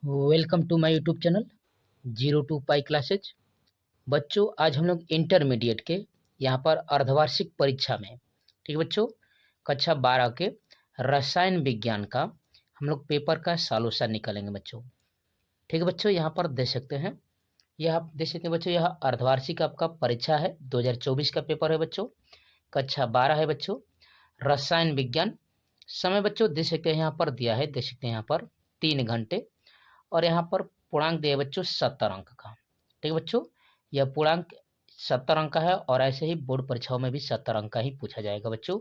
Welcome to my YouTube channel 02 pi classes. बच्चों, आज हम लोग इंटरमीडिएट के यहाँ पर अर्धवार्षिक परीक्षा में, ठीक है बच्चों, कक्षा 12 के रसायन विज्ञान का हम लोग पेपर का सॉल्यूशन निकालेंगे बच्चों। ठीक है बच्चों, यहाँ पर देख सकते हैं, यह आप देख सकते हैं बच्चों, यह अर्धवार्षिक आपका परीक्षा है, 2024 का पेपर है बच्चों, कक्षा 12 है बच्चों, रसायन विज्ञान। समय बच्चों देख सकते हैं यहाँ पर दिया है, देख सकते हैं यहाँ पर 3 घंटे, और यहाँ पर पूर्णांक दिया बच्चों 70 अंक का। ठीक है बच्चों, यह पूर्णांक 70 अंक का है, और ऐसे ही बोर्ड परीक्षाओं में भी 70 अंक का ही पूछा जाएगा बच्चों,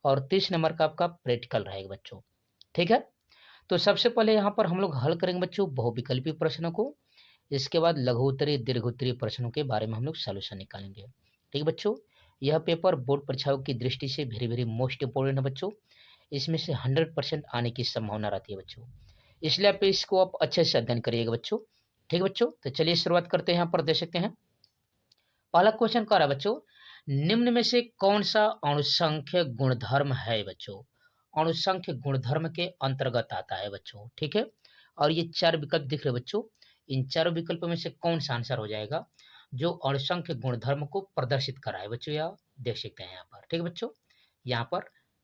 और 30 नंबर का आपका प्रैक्टिकल रहेगा बच्चों। ठीक है, तो सबसे पहले यहाँ पर हम लोग हल करेंगे बच्चों बहुविकल्पी प्रश्नों को, इसके बाद लघु उत्तरीय दीर्घ उत्तरीय प्रश्नों के बारे में हम लोग सॉल्यूशन निकालेंगे। ठीक है बच्चों, यह पेपर बोर्ड परीक्षाओं की दृष्टि से वेरी वेरी मोस्ट इंपोर्टेंट है बच्चों, इसमें से 100% आने की संभावना रहती है बच्चों, इसलिए आप इसको आप अच्छे से अध्ययन करिएगा बच्चों। ठीक है बच्चों, तो चलिए शुरुआत करते हैं। यहाँ पर देख सकते हैं पहला क्वेश्चन क्या रहा है बच्चों, निम्न में से कौन सा अणुसंख्य गुणधर्म है बच्चों, अणुसंख्य गुणधर्म के अंतर्गत आता है बच्चों। ठीक है, और ये 4 विकल्प दिख रहे बच्चों, इन चारों विकल्पों में से कौन सा आंसर हो जाएगा जो अणुसंख्य गुणधर्म को प्रदर्शित कर रहा है बच्चों, या देख सकते हैं यहाँ पर। ठीक है बच्चों, यहाँ पर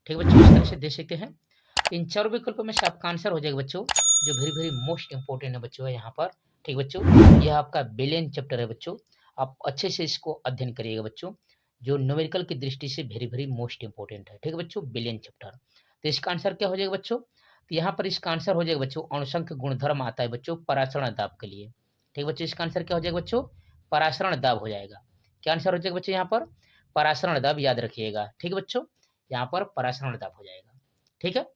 ठीक है बच्चों, इस तरह से देख सकते हैं, इन चारों विकल्पों में से आपका आंसर हो जाएगा बच्चों जो वेरी वेरी मोस्ट इंपोर्टेंट है बच्चों, यहाँ पर। ठीक बच्चों, यह आपका बिलियन चैप्टर है बच्चों, आप अच्छे से इसको अध्ययन करिएगा बच्चों, जो न्यूमेरिकल की दृष्टि से वेरी वेरी मोस्ट इंपोर्टेंट है। ठीक है बच्चों, बिलियन चैप्टर। तो इसका आंसर क्या हो जाएगा बच्चों, तो यहाँ पर इसका आंसर हो जाएगा बच्चों, अणुसंख्य गुणधर्म आता है बच्चों परासरण दाब के लिए। ठीक बच्चों, इसका आंसर क्या हो जाएगा बच्चों, परासरण दाब हो जाएगा। क्या आंसर हो जाएगा बच्चों यहाँ पर, परासरण दाब, याद रखिएगा। ठीक है बच्चों, यहाँ पर परासरण दाब हो जाएगा। ठीक है,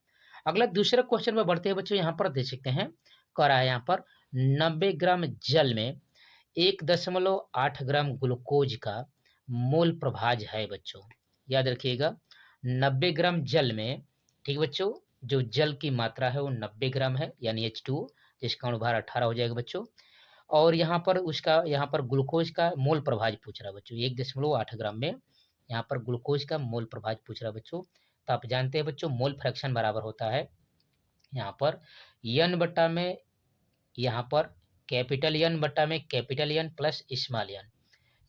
अगला दूसरे क्वेश्चन में बढ़ते हैं बच्चों, यहाँ पर देख सकते हैं कह रहा है यहाँ पर 90 ग्राम जल में 1.8 ग्राम ग्लूकोज का मोल प्रभाज है बच्चों। याद रखिएगा, 90 ग्राम जल में, ठीक बच्चों, जो जल की मात्रा है वो 90 ग्राम है, यानी H2O, जिसका अणुभार 18 हो जाएगा बच्चों, और यहाँ पर उसका, यहाँ पर ग्लूकोज का मोल प्रभाज पूछ रहा है बच्चों, 1.8 ग्राम में यहाँ पर ग्लूकोज का मोल प्रभाज पूछ रहा है बच्चों। तो आप जानते हैं बच्चों, मोल फ्रैक्शन बराबर होता है यहाँ पर N बट्टा में, यहाँ पर कैपिटल N बट्टा में capital N plus small n,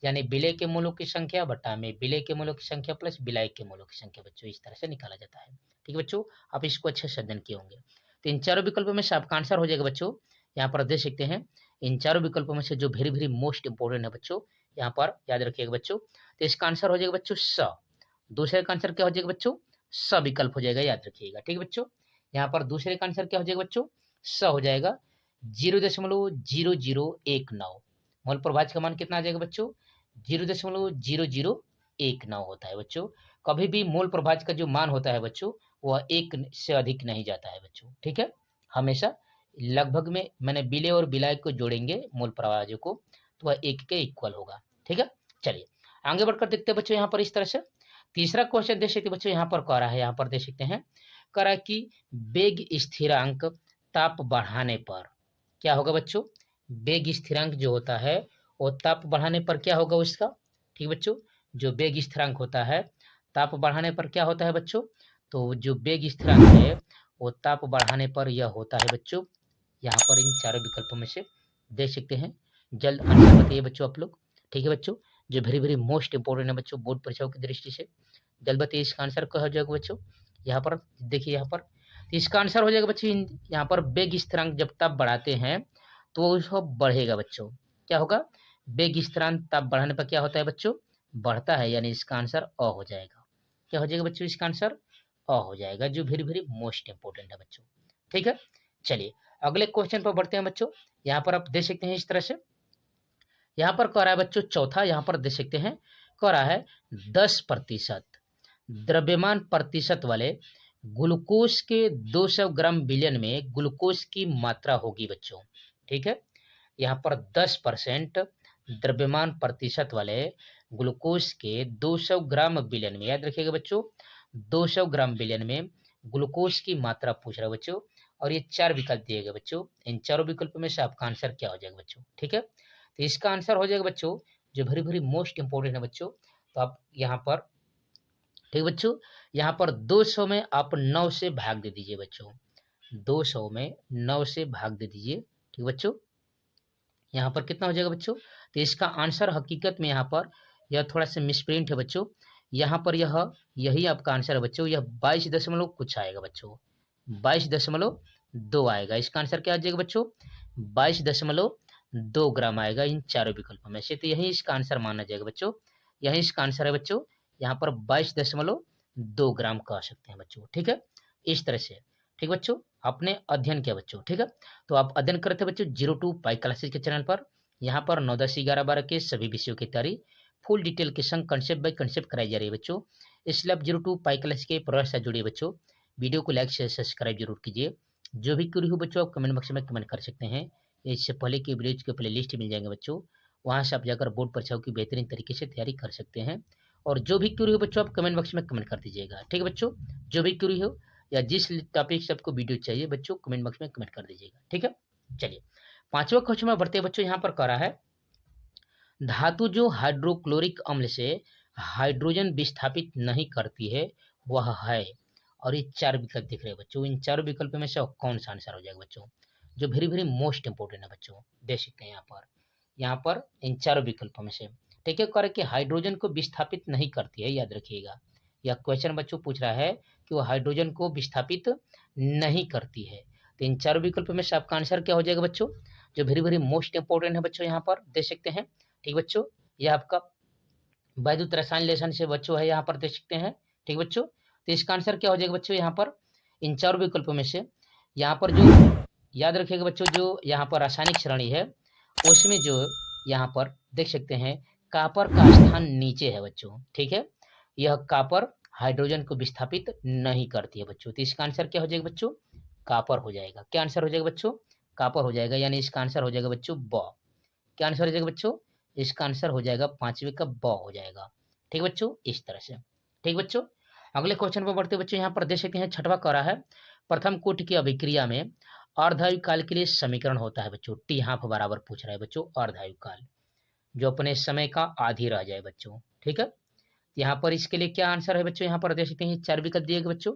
यानी विलय के मूलों की संख्या बट्टा में विलय के मूलों की संख्या प्लस विलायक के मूलों की संख्या बच्चों, इस तरह से निकाला जाता है। ठीक है बच्चों, आप इसको अच्छे से अध्ययन किए होंगे। तो इन चारों विकल्पों में से आपका आंसर हो जाएगा बच्चों, यहाँ पर देख सकते हैं, इन चारों विकल्पों में से जो वेरी वेरी मोस्ट इंपोर्टेंट है बच्चों, यहाँ पर याद रखिएगा बच्चों, तो इसका आंसर हो जाएगा बच्चों स। दूसरे का आंसर क्या हो जाएगा बच्चों, स विकल्प हो जाएगा, याद रखिएगा। ठीक है बच्चों, यहाँ पर दूसरे का आंसर क्या हो जाएगा बच्चों, स हो जाएगा। 0.0019 मोल प्रभाज का मान कितना आ जाएगा बच्चों, 0.0019 होता है बच्चों। कभी भी मोल प्रभाज का जो मान होता है बच्चों, वह 1 से अधिक नहीं जाता है बच्चों। ठीक है, हमेशा लगभग में मैंने विलय और विलायक को जोड़ेंगे मोल प्रभाजों को, तो वह 1 के इक्वल होगा। ठीक है, चलिए आगे बढ़कर देखते हैं बच्चों, यहाँ पर इस तरह से तीसरा क्वेश्चन देख सकते बच्चों, यहाँ पर कह रहा है, यहाँ पर देख सकते हैं कह रहा है कि वेग स्थिरांक ताप बढ़ाने पर क्या होगा बच्चों, वेग स्थिरांक जो होता है वो ताप बढ़ाने पर क्या होगा उसका। ठीक बच्चों, जो वेग स्थिरांक होता है ताप बढ़ाने पर क्या होता है बच्चों, तो जो वेग स्थिरांक है वो ताप बढ़ाने पर यह होता है बच्चों, यहाँ पर इन चारों विकल्पों में से देख सकते हैं, जल्द आंसर बताइए बच्चों आप लोग। ठीक है बच्चों, जो वेरी वेरी मोस्ट इंपोर्टेंट है बच्चों बोर्ड परीक्षाओं की दृष्टि से, जल्द बताइए इसका आंसर क्या हो जाएगा बच्चों। यहाँ पर देखिए, यहाँ पर तो इसका आंसर हो जाएगा बच्चों, यहाँ पर वेग स्थिरांक जब ताप बढ़ाते हैं तो उसको बढ़ेगा बच्चों, क्या होगा, वेग स्थिरांक ताप बढ़ाने पर क्या होता है बच्चों, बढ़ता है, यानी इसका आंसर अ हो जाएगा। क्या हो जाएगा बच्चों, इसका आंसर अ हो जाएगा, जो वेरी वेरी मोस्ट इंपोर्टेंट है बच्चों। ठीक है, चलिए अगले क्वेश्चन पर बढ़ते हैं बच्चों, यहाँ पर आप देख सकते हैं इस तरह से, यहाँ पर कह रहा है बच्चों चौथा, यहाँ पर देख सकते हैं कह रहा है 10% द्रव्यमान प्रतिशत वाले ग्लूकोज के 200 ग्राम विलयन में ग्लूकोज की मात्रा होगी बच्चों। ठीक है, यहाँ पर 10% द्रव्यमान प्रतिशत वाले ग्लूकोज के 200 ग्राम विलयन में, याद रखिएगा बच्चों, 200 ग्राम विलयन में ग्लूकोज की मात्रा पूछ रहा है बच्चों, और ये 4 विकल्प दिए गए बच्चों, इन चारों विकल्पों में से आपका आंसर क्या हो जाएगा बच्चों। ठीक है, तो इसका आंसर हो जाएगा बच्चों, जो वेरी वेरी मोस्ट इंपोर्टेंट है बच्चों, तो आप यहाँ पर, ठीक बच्चों, यहाँ पर 200 में आप 9 से भाग दे दीजिए बच्चों, 200 में 9 से भाग दे दीजिए, ठीक बच्चों, यहाँ पर कितना हो जाएगा बच्चों? तो इसका आंसर हकीकत में यहाँ पर यह थोड़ा सा मिसप्रिंट है बच्चों। यहाँ पर यही आपका आंसर है बच्चों। यह 22 कुछ आएगा बच्चों, 22.2 आएगा। इसका आंसर क्या आ जाएगा बच्चों? 22.2 ग्राम आएगा इन चारों विकल्पों में से। तो यही इसका आंसर माना जाएगा बच्चों। यही इसका आंसर है बच्चों। यहाँ पर 22.2 ग्राम कह सकते हैं बच्चों। ठीक है, इस तरह से। ठीक बच्चों, आपने अध्ययन किया बच्चों। ठीक है, तो आप अध्ययन करते बच्चों 02 पाई क्लासेज के चैनल पर। यहाँ पर 9, 10, 11, 12 के सभी विषयों की तैयारी फुल डिटेल के संग कंसेप्ट बाय कंसेप्ट कराई जा रही है बच्चों। इसलिए आप 02 पाई क्लास के प्रोग्राम से जुड़िए बच्चों। वीडियो को लाइक शेयर सब्सक्राइब जरूर कीजिए। जो भी क्वेरी हो बच्चों आप कमेंट बॉक्स में कमेंट कर सकते हैं। इससे पहले की वीडियोज के प्ले लिस्ट मिल जाएंगे बच्चों, वहाँ से आप जाकर बोर्ड परीक्षाओं की बेहतरीन तरीके से तैयारी कर सकते हैं। और जो भी क्वेरी हो बच्चों आप कमेंट बॉक्स में कमेंट कर दीजिएगा। ठीक है बच्चों, जो भी क्वेरी हो या जिस टॉपिक से आपको वीडियो चाहिए बच्चों कमेंट बॉक्स में कमेंट कर दीजिएगा। ठीक है, चलिए 5वां क्वेश्चन में बढ़ते बच्चों। यहाँ पर करा है धातु जो हाइड्रोक्लोरिक अम्ल से हाइड्रोजन विस्थापित नहीं करती है वह है। और ये 4 विकल्प दिख रहे हैं बच्चों। इन 4 विकल्पों में से कौन सा आंसर हो जाएगा बच्चों? जो वेरी वेरी मोस्ट इंपोर्टेंट है बच्चों, देख सकते हैं यहाँ पर इन 4 विकल्पों में से। ठीक है, कर कि हाइड्रोजन को विस्थापित नहीं करती है, याद रखिएगा। यह क्वेश्चन बच्चों पूछ रहा है कि वो हाइड्रोजन को विस्थापित नहीं करती है। तो इन 4 विकल्पों में से आपका आंसर क्या हो जाएगा बच्चों? जो वेरी वेरी मोस्ट इंपोर्टेंट है बच्चों, यहाँ पर देख सकते हैं। ठीक बच्चों, यह आपका वैद्युत रसायन लेसन से बच्चों है, यहाँ पर देख सकते हैं। ठीक बच्चों, तो इसका आंसर क्या हो जाएगा बच्चों? यहाँ पर इन 4 विकल्पों में से यहाँ पर जो याद रखिएगा बच्चों, जो यहाँ पर रासायनिक श्रेणी है उसमें जो यहाँ पर देख सकते हैं कॉपर का स्थान नीचे है बच्चों। ठीक है, यह कॉपर हाइड्रोजन को विस्थापित नहीं करती है बच्चों। तो इसका आंसर क्या हो जाएगा बच्चों? कॉपर हो जाएगा। क्या आंसर हो जाएगा बच्चों? कॉपर हो जाएगा, यानी इसका आंसर हो जाएगा बच्चों ब। क्या आंसर हो जाएगा बच्चों? इसका आंसर हो जाएगा 5वें का ब हो जाएगा। ठीक बच्चों, इस तरह से। ठीक बच्चों, अगले क्वेश्चन पर बढ़ते बच्चों। यहाँ पर देख सकते हैं 6वां करा है प्रथम कोटि की अभिक्रिया में अर्धायु काल के लिए समीकरण होता है बच्चों। टी हाफ बराबर पूछ रहा है बच्चों अर्धायु काल, जो अपने समय का आधी रह जाए बच्चों। ठीक है, यहाँ पर इसके लिए क्या आंसर है बच्चों? यहाँ पर देख सकते हैं 4 विकल्प दिए गए बच्चों।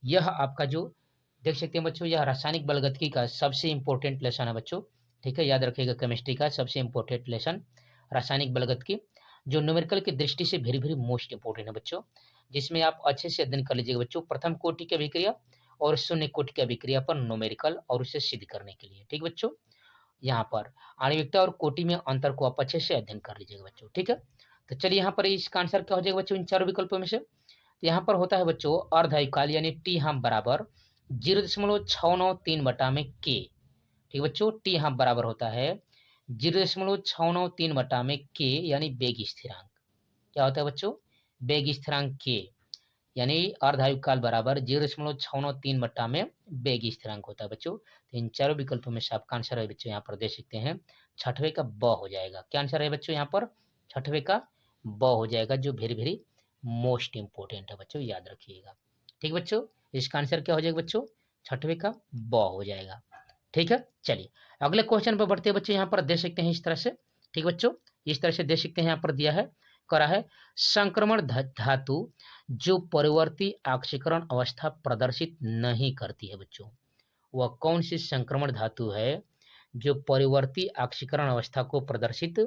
यह आपका जो देख सकते हैं बच्चों, यह रासायनिक बलगतिकी का सबसे इंपॉर्टेंट लेसन है बच्चों। ठीक है, याद रखिएगा केमिस्ट्री का सबसे इंपॉर्टेंट लेसन रासायनिक बलगतिकी, जो न्यूमेरिकल की दृष्टि से वेरी वेरी मोस्ट इंपॉर्टेंट है बच्चों, जिसमें आप अच्छे से अध्ययन कर लीजिएगा बच्चों। प्रथम कोटि की अभिक्रिया और शून्य कोटि की अभिक्रिया पर न्यूमेरिकल और उसे सिद्ध करने के लिए। ठीक बच्चों, यहाँ पर आणविकता और कोटि में अंतर को आप अच्छे से अध्ययन कर लीजिएगा बच्चों। ठीक है, तो चलिए यहाँ पर इसका आंसर क्या हो जाएगा बच्चों इन 4 विकल्पों में से? तो यहाँ पर होता है बच्चों अर्धायु काल, यानी टी हाफ बराबर 0.693 बटा में के। ठीक बच्चों, टी हाफ बराबर होता है 0.693 बटा में के, यानी वेग स्थिरांक। क्या होता है बच्चों? वेग स्थिरांक के, यानी अर्धायु काल बराबर 0.693 बटा में वेग स्थिरांक होता है बच्चों। तो इन 4 विकल्पों में से आपका आंसर है बच्चों यहाँ पर देख सकते हैं 6वें का ब हो जाएगा। क्या आंसर है बच्चों? यहाँ पर 6वें का ब हो जाएगा, जो वेरी वेरी मोस्ट इंपोर्टेंट है बच्चों, याद रखिएगा। ठीक बच्चों, इसका आंसर क्या हो जाएगा बच्चों? 6वें का ब हो जाएगा। ठीक है, चलिए अगले क्वेश्चन पर बढ़ते हैं बच्चों। यहाँ पर देख सकते हैं इस तरह से। ठीक बच्चों, इस तरह से देख सकते हैं, यहाँ पर दिया है करा है संक्रमण धातु जो परिवर्ती ऑक्सीकरण अवस्था प्रदर्शित नहीं करती है बच्चों। वह कौन सी संक्रमण धातु है जो परिवर्ती ऑक्सीकरण अवस्था को प्रदर्शित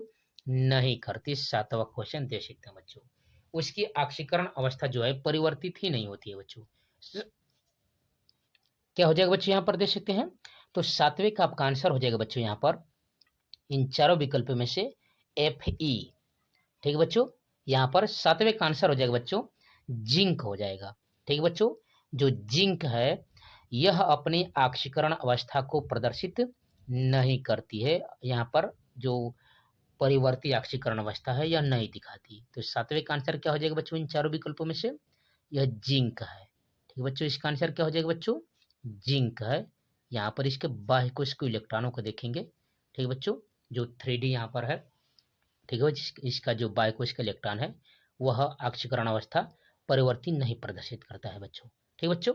नहीं करती? 7वां क्वेश्चन देख सकते हैं बच्चों। उसकी ऑक्सीकरण अवस्था जो है परिवर्तित ही नहीं होती है बच्चों। क्या हो जाएगा बच्चों? यहाँ पर देख सकते हैं, तो 7वें का आपका आंसर हो जाएगा बच्चों यहाँ पर इन 4 विकल्पों में से Fe। ठीक है बच्चों, यहाँ पर 7वें का आंसर हो जाएगा बच्चों जिंक हो जाएगा। ठीक है बच्चों, जो जिंक है यह अपनी ऑक्सीकरण अवस्था को प्रदर्शित नहीं करती है। यहाँ पर जो परिवर्ती ऑक्सीकरण अवस्था है यह नहीं दिखाती। तो 7वें का आंसर क्या हो जाएगा बच्चों इन 4 विकल्पों में से? यह जिंक है। ठीक है बच्चों, इसका आंसर क्या हो जाएगा बच्चों? जिंक है। यहाँ पर इसके बाह्य कोश के इलेक्ट्रॉनों को देखेंगे। ठीक है बच्चों, जो 3D यहाँ पर है। ठीक है, इसका जो बाह्य कोश का इलेक्ट्रॉन है वह ऑक्सीकरण अवस्था परिवर्ती नहीं प्रदर्शित करता है बच्चों। ठीक बच्चों,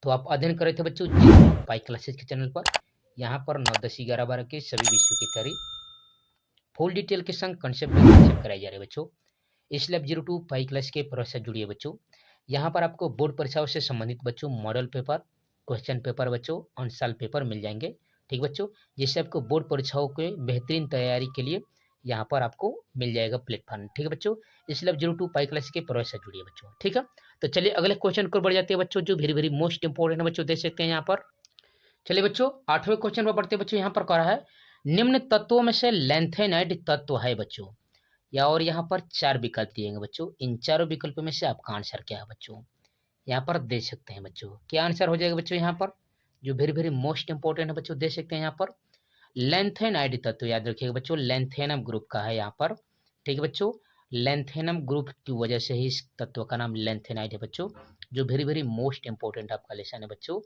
तो आप अध्ययन कर रहे थे बच्चों पाई क्लासेस के चैनल पर। यहाँ पर 9, 10, 11, 12 के सभी विषयों की तैयारी फुल डिटेल के संग कंसेप्ट कराई जा रही है बच्चों। इसलिए आप 02 पाई क्लास के प्रोसेस से जुड़िए बच्चों। यहाँ पर आपको बोर्ड परीक्षाओं से संबंधित बच्चों मॉडल पेपर, क्वेश्चन पेपर बच्चों, अंशाल पेपर मिल जाएंगे। ठीक बच्चों, जिससे आपको बोर्ड परीक्षाओं के बेहतरीन तैयारी के लिए यहाँ पर आपको मिल जाएगा प्लेटफॉर्म। ठीक है बच्चों, इसलिए आप 02 पाई क्लास के प्रवेश से जुड़िए बच्चों। ठीक है, तो चलिए अगले क्वेश्चन को बढ़ जाते हैं बच्चों, जो वेरी वेरी मोस्ट इंपोर्टेंट है बच्चों, देख सकते हैं यहाँ पर। चलिए बच्चों 8वें क्वेश्चन पर बढ़ते बच्चों, यहाँ पर कह रहा है निम्न तत्वों में से लैंथेनाइड तत्व है बच्चों, या और यहाँ पर 4 विकल्प दिएंगे बच्चों, इन चारों विकल्पों में से आपका आंसर क्या है बच्चों, यहाँ पर देख सकते हैं बच्चों। क्या आंसर हो जाएगा बच्चों यहाँ पर, जो वेरी वेरी मोस्ट इंपोर्टेंट है बच्चों, देख सकते हैं यहाँ पर लैंथेनाइड तत्व, याद रखिएगा बच्चों लैंथेनम ग्रुप का है यहाँ पर। ठीक है बच्चों, लैंथेनम ग्रुप की वजह से ही इस तत्व का नाम लैंथेनाइड है बच्चों, जो वेरी वेरी मोस्ट इंपोर्टेंट आपका लेसन है बच्चों,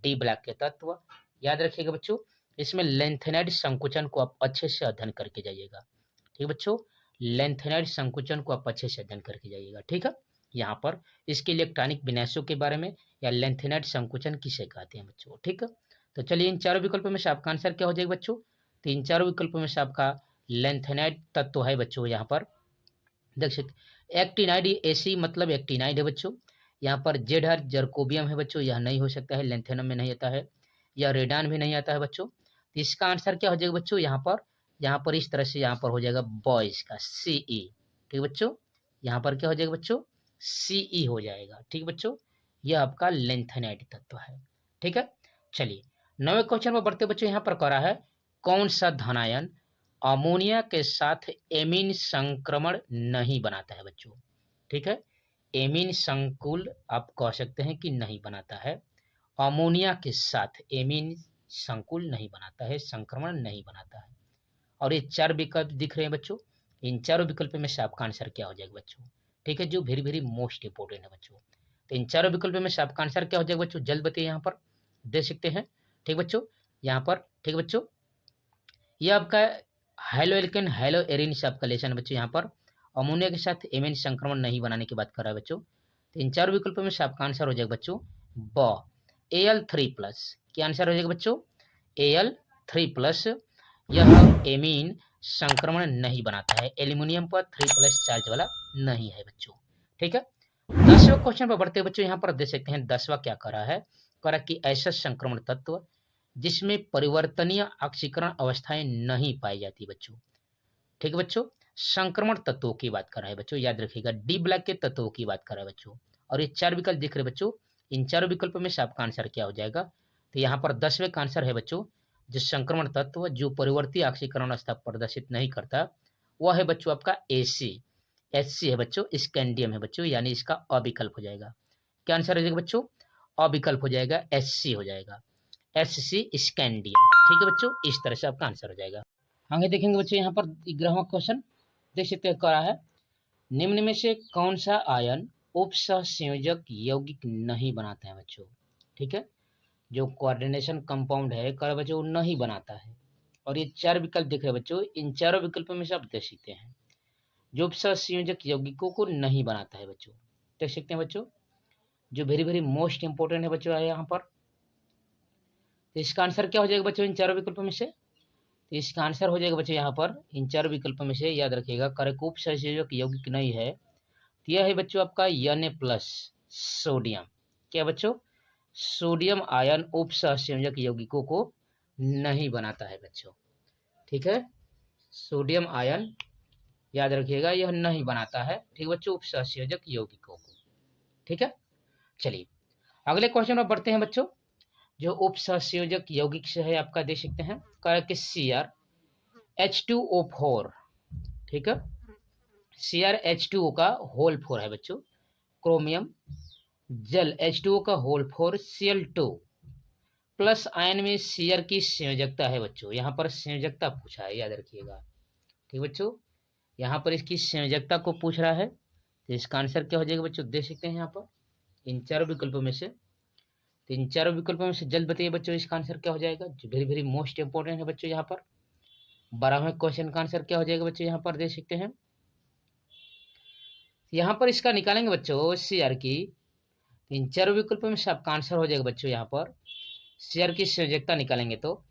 डी ब्लॉक के तत्व। याद रखिएगा बच्चों, इसमें लैंथेनाइड संकुचन को आप अच्छे से अध्ययन करके जाइएगा। ठीक है बच्चों, लैंथेनाइड संकुचन को आप अच्छे से अध्ययन करके जाइएगा। ठीक है, यहाँ पर इसके इलेक्ट्रॉनिक विन्यासों के बारे में, या लैंथेनाइड संकुचन किसे कहते हैं बच्चों। ठीक है, तो चलिए इन चारों विकल्पों में से आपका आंसर क्या हो जाएगा बच्चों, तो इन चारों विकल्पों में से आपका लैंथेनाइड तत्व है बच्चों। यहाँ पर देख सकते एक्टिनाइड, एसी मतलब एक्टिनाइड है बच्चों। यहाँ पर जेडर जर्कोबियम है बच्चों, यह नहीं हो सकता है, लेंथेनम में नहीं आता है, या रेडान भी नहीं आता है बच्चों। तो इसका आंसर क्या हो जाएगा बच्चों, यहाँ पर इस तरह से यहाँ पर हो जाएगा बॉयज का सीई। ठीक है बच्चों, यहाँ पर क्या हो जाएगा बच्चों, सीई हो जाएगा। ठीक है बच्चों, यह आपका लैंथेनाइड तत्व है। ठीक है, चलिए 9वें क्वेश्चन पर बढ़ते बच्चों, यहाँ पर कह रहा है कौन सा धनायन अमोनिया के साथ एमीन संक्रमण नहीं बनाता है बच्चों। ठीक है, एमीन संकुल आप कह सकते हैं कि नहीं बनाता है, अमोनिया के साथ एमीन संकुल नहीं बनाता है, संक्रमण नहीं बनाता है। और ये 4 विकल्प दिख रहे हैं बच्चों, इन चारों विकल्प में से आपका आंसर क्या हो जाएगा बच्चों। ठीक है, जो वेरी वेरी मोस्ट इंपोर्टेंट है बच्चों, तो इन चारों विकल्प में से आपका आंसर क्या हो जाएगा बच्चों, जल्द बताइए, यहाँ पर देख सकते हैं। ठीक बच्चों, यहाँ पर ठीक बच्चों, ये आपका हाइलो एल्केन हाइलो एरिन से आपका लेसन बच्चों, यहाँ पर अमोनिया के साथ एमीन संक्रमण नहीं बनाने की बात कर रहा है बच्चों। तो इन चार विकल्पों में से आपका आंसर हो जाएगा बच्चों ब Al3+। क्या आंसर हो जाएगा बच्चों, Al3+। यह एमीन संक्रमण नहीं बनाता है, एल्यूमिनियम पर 3+ चार्ज वाला नहीं है बच्चों। ठीक है, 10वें क्वेश्चन पर बढ़ते बच्चों, यहाँ पर देख सकते हैं 10वां क्या कर रहा है, कह रहा कि ऐसा संक्रमण तत्व जिसमें परिवर्तनीय ऑक्सीकरण अवस्थाएं नहीं पाई जाती बच्चों। ठीक है बच्चों, संक्रमण तत्वों की बात कर रहा है बच्चों, याद रखिएगा डी ब्लॉक के तत्वों की बात कर रहा है बच्चों। और ये 4 विकल्प दिख रहे बच्चों, इन चारों विकल्पों में से आपका आंसर क्या हो जाएगा, तो यहाँ पर 10वें का आंसर है बच्चों, जो संक्रमण तत्व जो परिवर्ती ऑक्सीकरण अवस्था प्रदर्शित नहीं करता, वह है बच्चों आपका HC है बच्चों, स्कैंडियम है बच्चों, यानी इसका अविकल्प हो जाएगा। क्या आंसर हो जाएगा बच्चों, अविकल्प हो जाएगा, HC हो जाएगा, HC स्कैंडियम। ठीक है बच्चों, इस तरह से आपका आंसर हो जाएगा। आगे देखेंगे बच्चों, यहाँ पर 11वां क्वेश्चन देख सकते हैं, कह रहा है निम्न में से कौन सा आयन उपसंयोजक यौगिक नहीं बनाता है बच्चों। ठीक है, जो कोऑर्डिनेशन कंपाउंड है कर बच्चों नहीं बनाता है। और ये 4 विकल्प दिख रहे हैं बच्चों, इन चारों विकल्पों में से आप देख सकते हैं जो उपसंयोजक यौगिकों को नहीं बनाता है बच्चों। देख सकते हैं बच्चों, जो वेरी वेरी मोस्ट इंपोर्टेंट है बच्चों है यहाँ पर। तो इसका आंसर क्या हो जाएगा बच्चों, इन चारों विकल्पों में से, तो इसका आंसर हो जाएगा बच्चों यहाँ पर इन 4 विकल्पों में से, याद रखिएगा करक उपसंयोजक यौगिक नहीं है, तो यह है बच्चों आपका Na+ सोडियम। क्या बच्चों, सोडियम आयन उपसंयोजक यौगिकों को नहीं बनाता है बच्चों। ठीक है, सोडियम आयन याद रखिएगा यह नहीं बनाता है, ठीक बच्चों, उपसंयोजक यौगिकों को। ठीक है, चलिए अगले क्वेश्चन में बढ़ते हैं बच्चों, जो उपसंयोजक यौगिक से है आपका देख सकते हैं, करके CrH2O4। ठीक है, CrH2O का होल 4 है बच्चों, क्रोमियम जल H2O का होल 4 Cl2 प्लस आयन में Cr की संयोजकता है बच्चों, यहाँ पर संयोजकता पूछा है, याद रखिएगा। ठीक बच्चों, यहाँ पर इसकी संयोजकता को पूछ रहा है, तो इसका आंसर क्या हो जाएगा बच्चों, देख सकते हैं यहाँ पर इन चारों विकल्पों में से, तो इन चारों विकल्पों में से जल्द बताइए बच्चों इसका आंसर क्या हो जाएगा, जो वेरी वेरी मोस्ट इंपोर्टेंट है बच्चों। यहाँ पर 12वें क्वेश्चन का आंसर क्या हो जाएगा बच्चों, यहाँ पर देख सकते हैं, यहाँ पर इसका निकालेंगे बच्चों Cr की, इन चारों विकल्पों में से आपका आंसर हो जाएगा बच्चों, यहाँ पर Cr की संयोजकता निकालेंगे तो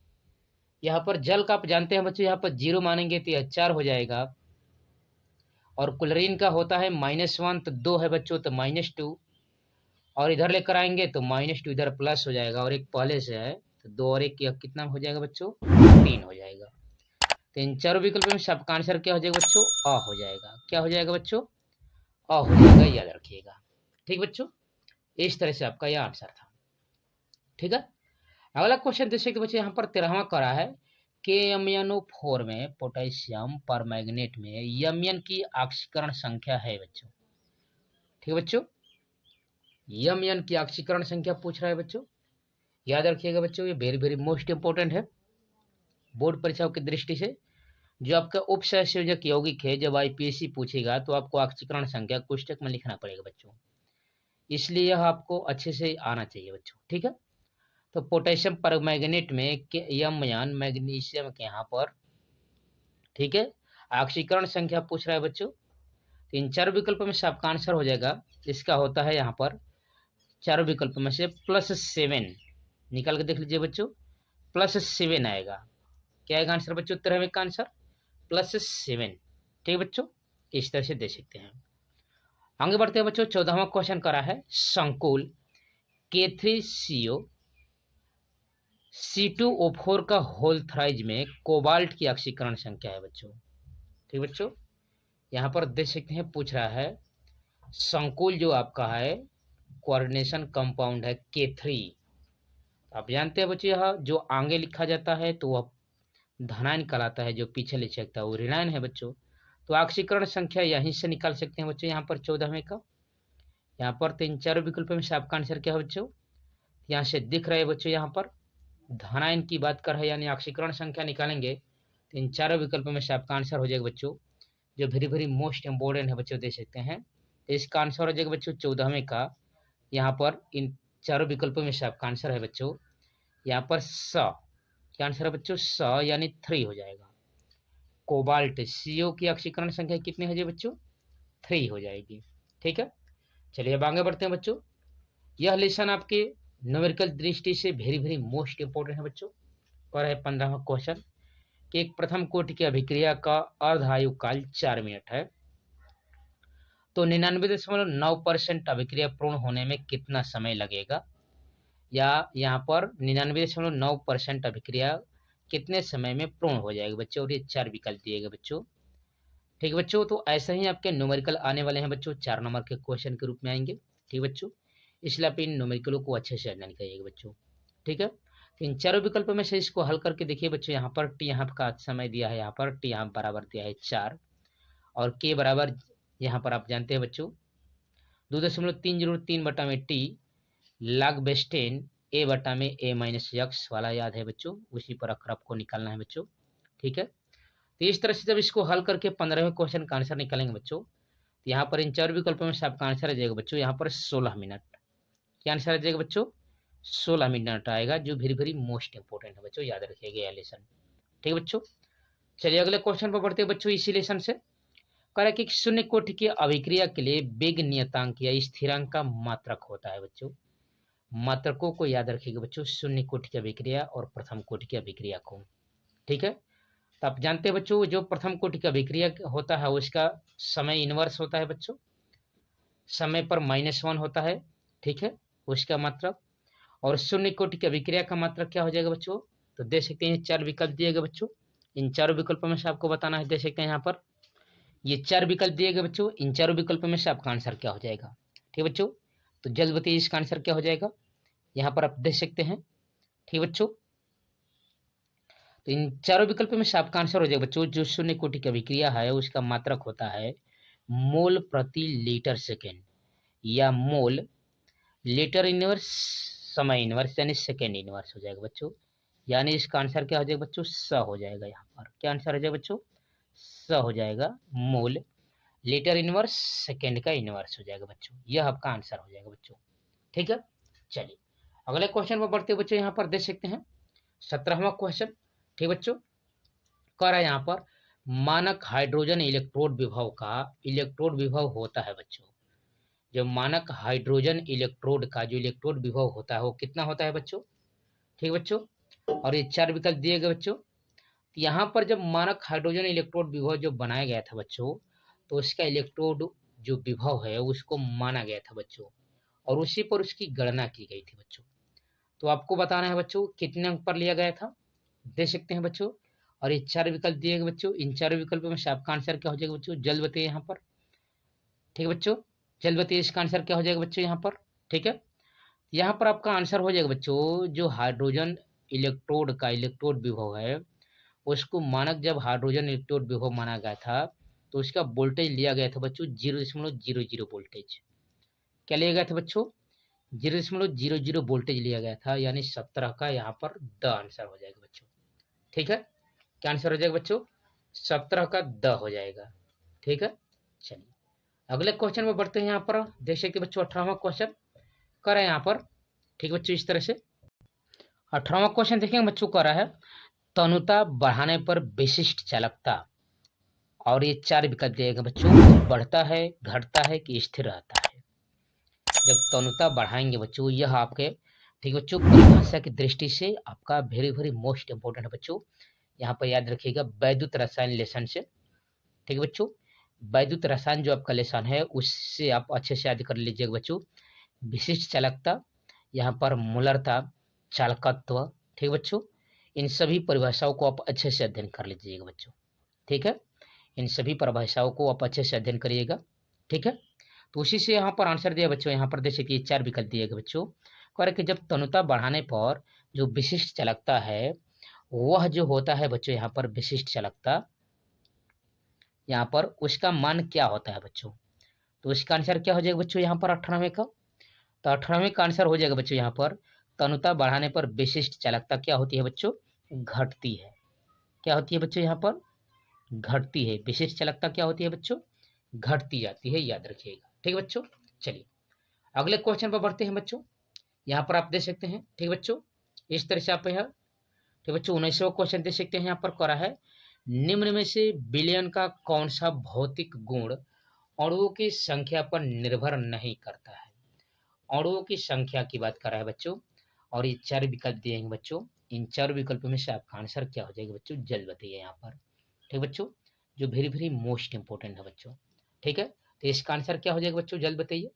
यहाँ पर जल का आप जानते हैं बच्चों, यहाँ पर 0 मानेंगे तो यह 4 हो जाएगा, और क्लोरीन का होता है -1 तो 2 है बच्चों, तो -2, और इधर लेकर आएंगे तो -2 इधर प्लस हो जाएगा, और एक पहले से है तो 2 और 1 कितना हो जाएगा बच्चों, 3 हो जाएगा। तो इन चारों विकल्प में सबका आंसर क्या हो जाएगा बच्चों, अ हो जाएगा। क्या हो जाएगा बच्चों, अ हो जाएगा, याद रखिएगा। ठीक बच्चों, इस तरह से आपका यह आंसर था। ठीक है, अगला क्वेश्चन देखिए बच्चों, यहाँ पर 13वां करा है KMnO4 में पोटेशियम परमैंगनेट में यमन की ऑक्सीकरण संख्या है बच्चों। ठीक है बच्चों, यमन की ऑक्सीकरण संख्या पूछ रहा है बच्चों, याद रखिएगा बच्चों, ये वेरी वेरी मोस्ट इंपोर्टेंट है बोर्ड परीक्षाओं की दृष्टि से। जो आपका उप सहसंयोजक यौगिक है, जब IPSC पूछेगा तो आपको ऑक्सीकरण संख्या कोष्टक में लिखना पड़ेगा बच्चों, इसलिए यह आपको अच्छे से आना चाहिए बच्चों। ठीक है, तो पोटेशियम परमैंगनेट में यमन मैग्नीशियम के यहाँ पर, ठीक है, ऑक्सीकरण संख्या पूछ रहा है बच्चों। तो इन चार विकल्पों में से आपका आंसर हो जाएगा, इसका होता है यहाँ पर चारों विकल्प में से +7, निकाल के देख लीजिए बच्चों, +7 आएगा। क्या आएगा आंसर बच्चों, 13वें का आंसर +7। ठीक है बच्चों, इस तरह से दे सकते हैं। आगे बढ़ते हैं बच्चों, 14वां क्वेश्चन करा है संकुल K3CO C2O4 का होल थ्राइज में कोबाल्ट की ऑक्सीकरण संख्या है बच्चों। ठीक बच्चों, यहाँ पर देख सकते हैं पूछ रहा है संकुल जो आपका है कोऑर्डिनेशन कंपाउंड है K3। आप जानते हैं बच्चों, यह जो आगे लिखा जाता है तो वह धनायन कहलाता है, जो पीछे लिखा जाता है वो ऋणायन है बच्चों। तो ऑक्सीकरण संख्या यहीं से निकाल सकते हैं बच्चों, यहाँ पर 14वें का। यहाँ पर 3-4 विकल्पों में से आपका आंसर क्या है बच्चों, यहाँ से दिख रहे हैं बच्चों, यहाँ पर धनायन की बात कर रहे हैं, यानी ऑक्सीकरण संख्या निकालेंगे तो इन चारों विकल्पों में से आपका आंसर हो जाएगा बच्चों, जो वेरी वेरी मोस्ट इंपोर्टेंट है बच्चों, दे सकते हैं। तो इसका आंसर हो जाएगा बच्चों 14वें का। यहाँ पर इन चारों विकल्पों में से आपका आंसर है बच्चों, यहाँ पर क्या आंसर है बच्चों, यानी 3 हो जाएगा। कोबाल्ट CO की ऑक्सीकरण संख्या कितनी हो जाएगी बच्चों, 3 हो जाएगी। ठीक है, चलिए अब आगे बढ़ते हैं बच्चों। यह लेसन आपके न्यूमेरिकल दृष्टि से वेरी वेरी मोस्ट इंपोर्टेंट है बच्चों। और है 15वां क्वेश्चन कि एक प्रथम कोटि की अभिक्रिया का अर्ध आयु काल 4 मिनट है, तो 99.9% अभिक्रिया पूर्ण होने में कितना समय लगेगा, या यहाँ पर 99.9% अभिक्रिया कितने समय में पूर्ण हो जाएगा बच्चों, और ये 4 विकल्प दिएगा बच्चों। ठीक है बच्चों, तो ऐसे ही आपके न्यूमेरिकल आने वाले हैं बच्चों, 4 नंबर के क्वेश्चन के रूप में आएंगे। ठीक बच्चों, इसलिए आप इन न्यूमेरिकलों को अच्छे से अध्ययन करिएगा बच्चों। ठीक है, तो इन चारों विकल्पों में से इसको हल करके देखिए बच्चों, यहाँ पर टी यहाँ का समय दिया है, यहाँ पर टी यहाँ बराबर दिया है 4, और के बराबर यहाँ पर आप जानते हैं बच्चों 2.303 बटा में टी लाग बेस्टेन ए बटा में A-x वाला याद है बच्चों, उसी पर अगर आपको निकालना है बच्चों। ठीक है, तो इस तरह से जब इसको हल करके 15वें क्वेश्चन का आंसर निकालेंगे बच्चों, तो यहाँ पर इन 4 विकल्पों में से आपका आंसर आ जाएगा बच्चों, यहाँ पर 16 मिनट। क्या आंसर आ जाएगा बच्चों, 16 मिनट आएगा, जो वेरी वेरी मोस्ट इंपोर्टेंट है बच्चों, याद रखिएगा यह लेसन। ठीक है बच्चों, चलिए अगले क्वेश्चन पर बढ़ते हैं बच्चों इसी लेसन से। कह रहा है कि शून्य कोटि की अभिक्रिया के लिए वेग नियतांक या स्थिरांक का मात्रक होता है बच्चों। मात्रकों को याद रखिएगा बच्चों, शून्य कोटि की अभिक्रिया और प्रथम कोटि की अभिक्रिया को। ठीक है, तो आप जानते हैं बच्चों, जो प्रथम कोटि की अभिक्रिया होता है उसका समय इनवर्स होता है बच्चों, समय पर -1 होता है। ठीक है, उसका मात्रक। और शून्य कोटि की अभिक्रिया का मात्रक क्या हो जाएगा बच्चों, तो दे सकते हैं 4 विकल्प दिए गए बच्चों, इन चारों विकल्पों में से आपको बताना है। दे सकते हैं यहाँ पर ये 4 विकल्प दिए गए बच्चों, इन चारों विकल्पों में से आपका आंसर क्या हो जाएगा। ठीक बच्चों, तो जल्द बताइए इसका आंसर क्या हो जाएगा, यहाँ पर आप देख सकते हैं। ठीक बच्चों, तो इन चारों विकल्पों में से आपका आंसर हो जाएगा बच्चों, जो शून्य कोटि की अभिक्रिया है उसका मात्रक होता है मोल प्रति लीटर सेकेंड, या मोल लीटर इनवर्स समय इनवर्स यानी सेकेंड इनवर्स हो जाएगा बच्चों। यानी इसका आंसर क्या हो जाएगा बच्चों, हो जाएगा। यहाँ पर क्या आंसर हो जाएगा बच्चों, हो जाएगा, मोल लीटर इनवर्स सेकेंड का इनवर्स हो जाएगा बच्चों, यह आपका आंसर हो जाएगा बच्चों। ठीक है, चलिए अगले क्वेश्चन पर बढ़ते बच्चों, यहाँ पर देख सकते हैं 17वां क्वेश्चन। ठीक बच्चों, कह रहा है यहाँ पर मानक हाइड्रोजन इलेक्ट्रोड विभव का इलेक्ट्रोड विभव होता है बच्चों। जो मानक हाइड्रोजन इलेक्ट्रोड का जो इलेक्ट्रोड विभव होता है वो कितना होता है बच्चों। ठीक बच्चों, और ये 4 विकल्प दिए गए बच्चों। यहाँ पर जब मानक हाइड्रोजन इलेक्ट्रोड विभव जो बनाया गया था बच्चों, तो उसका इलेक्ट्रोड जो विभव है उसको माना गया था बच्चों, और उसी पर उसकी गणना की गई थी बच्चों। तो आपको बताना है बच्चों कितने अंक पर लिया गया था, दे सकते हैं बच्चों। और ये 4 विकल्प दिए गए बच्चों, इन 4 विकल्पों में से आपका आंसर क्या हो जाएगा बच्चों, जल्द बताइए यहाँ पर। ठीक है बच्चों, जल्द बताइए इसका आंसर क्या हो जाएगा बच्चों यहाँ पर। ठीक है, यहाँ पर आपका आंसर हो जाएगा बच्चों, जो हाइड्रोजन इलेक्ट्रोड का इलेक्ट्रोड विभव है, उसको मानक जब हाइड्रोजन इलेक्ट्रोड विभव माना गया था तो उसका वोल्टेज लिया गया था बच्चों 0.00 वोल्टेज। क्या लिया गया था बच्चों, 0.00 वोल्टेज लिया गया था, यानी 17 का यहाँ पर द आंसर हो जाएगा बच्चों। ठीक है, क्या आंसर हो जाएगा बच्चों, 17 का द हो जाएगा। ठीक है, चलिए अगले क्वेश्चन में बढ़ते हैं। यहाँ पर देख सकते बच्चों 18वां क्वेश्चन करा है यहाँ पर। ठीक है बच्चों, इस तरह से 18वां क्वेश्चन देखेंगे बच्चों करा है, तनुता बढ़ाने पर विशिष्ट चालकता, और ये 4 विकल्प दिए गए बच्चों, बढ़ता है, घटता है कि स्थिर रहता है। जब तनुता बढ़ाएंगे बच्चों, यह आपके ठीक बच्चों परिभाषा की दृष्टि से आपका वेरी वेरी मोस्ट इंपोर्टेंट है बच्चों। यहाँ पर याद रखिएगा वैद्युत रसायन लेसन से। ठीक है बच्चों, वैद्युत रसायन जो आपका लेसन है उससे आप अच्छे से याद कर लीजिएगा बच्चों। विशिष्ट चालकता, यहाँ पर मूलरता, चालकत्व, ठीक बच्चों, इन सभी परिभाषाओं को आप अच्छे से अध्ययन कर लीजिएगा बच्चों। ठीक है, इन सभी परिभाषाओं को आप अच्छे से अध्ययन करिएगा। ठीक है, तो उसी से यहाँ पर आंसर दिया बच्चों। यहाँ पर जैसे कि 4 विकल्प दिए गए बच्चों, कह रहे कि जब तनुता बढ़ाने पर जो विशिष्ट चालकता है वह जो होता है बच्चों, यहाँ पर विशिष्ट चालकता, यहाँ पर उसका मान क्या होता है बच्चों। तो इसका आंसर क्या हो जाएगा बच्चों यहाँ पर 18वें का। तो 18वें का आंसर हो जाएगा बच्चों यहाँ पर, तनुता बढ़ाने पर विशिष्ट चालकता क्या होती है बच्चों, घटती है। क्या होती है बच्चों यहाँ पर, घटती है। विशिष्ट चालकता क्या होती है बच्चों, घटती जाती है, याद रखिएगा। ठीक है बच्चों, चलिए अगले क्वेश्चन पर बढ़ते हैं बच्चों। यहाँ पर आप देख सकते हैं, ठीक बच्चों, इस तरह से आप यह ठीक बच्चों 19वां क्वेश्चन देख सकते हैं। यहाँ पर करा है, निम्न में से विलयन का कौन सा भौतिक गुण अणुओं की संख्या पर निर्भर नहीं करता है। अणुओं की संख्या की बात कर रहा है बच्चों, और ये 4 विकल्प दिए हैं बच्चों। इन 4 विकल्पों में से आपका आंसर क्या हो जाएगा बच्चों, जल्द बताइए यहाँ पर। ठीक बच्चों, जो वेरी वेरी मोस्ट इंपोर्टेंट है बच्चों। ठीक है, तो इसका आंसर क्या हो जाएगा बच्चों, जल्द बताइए।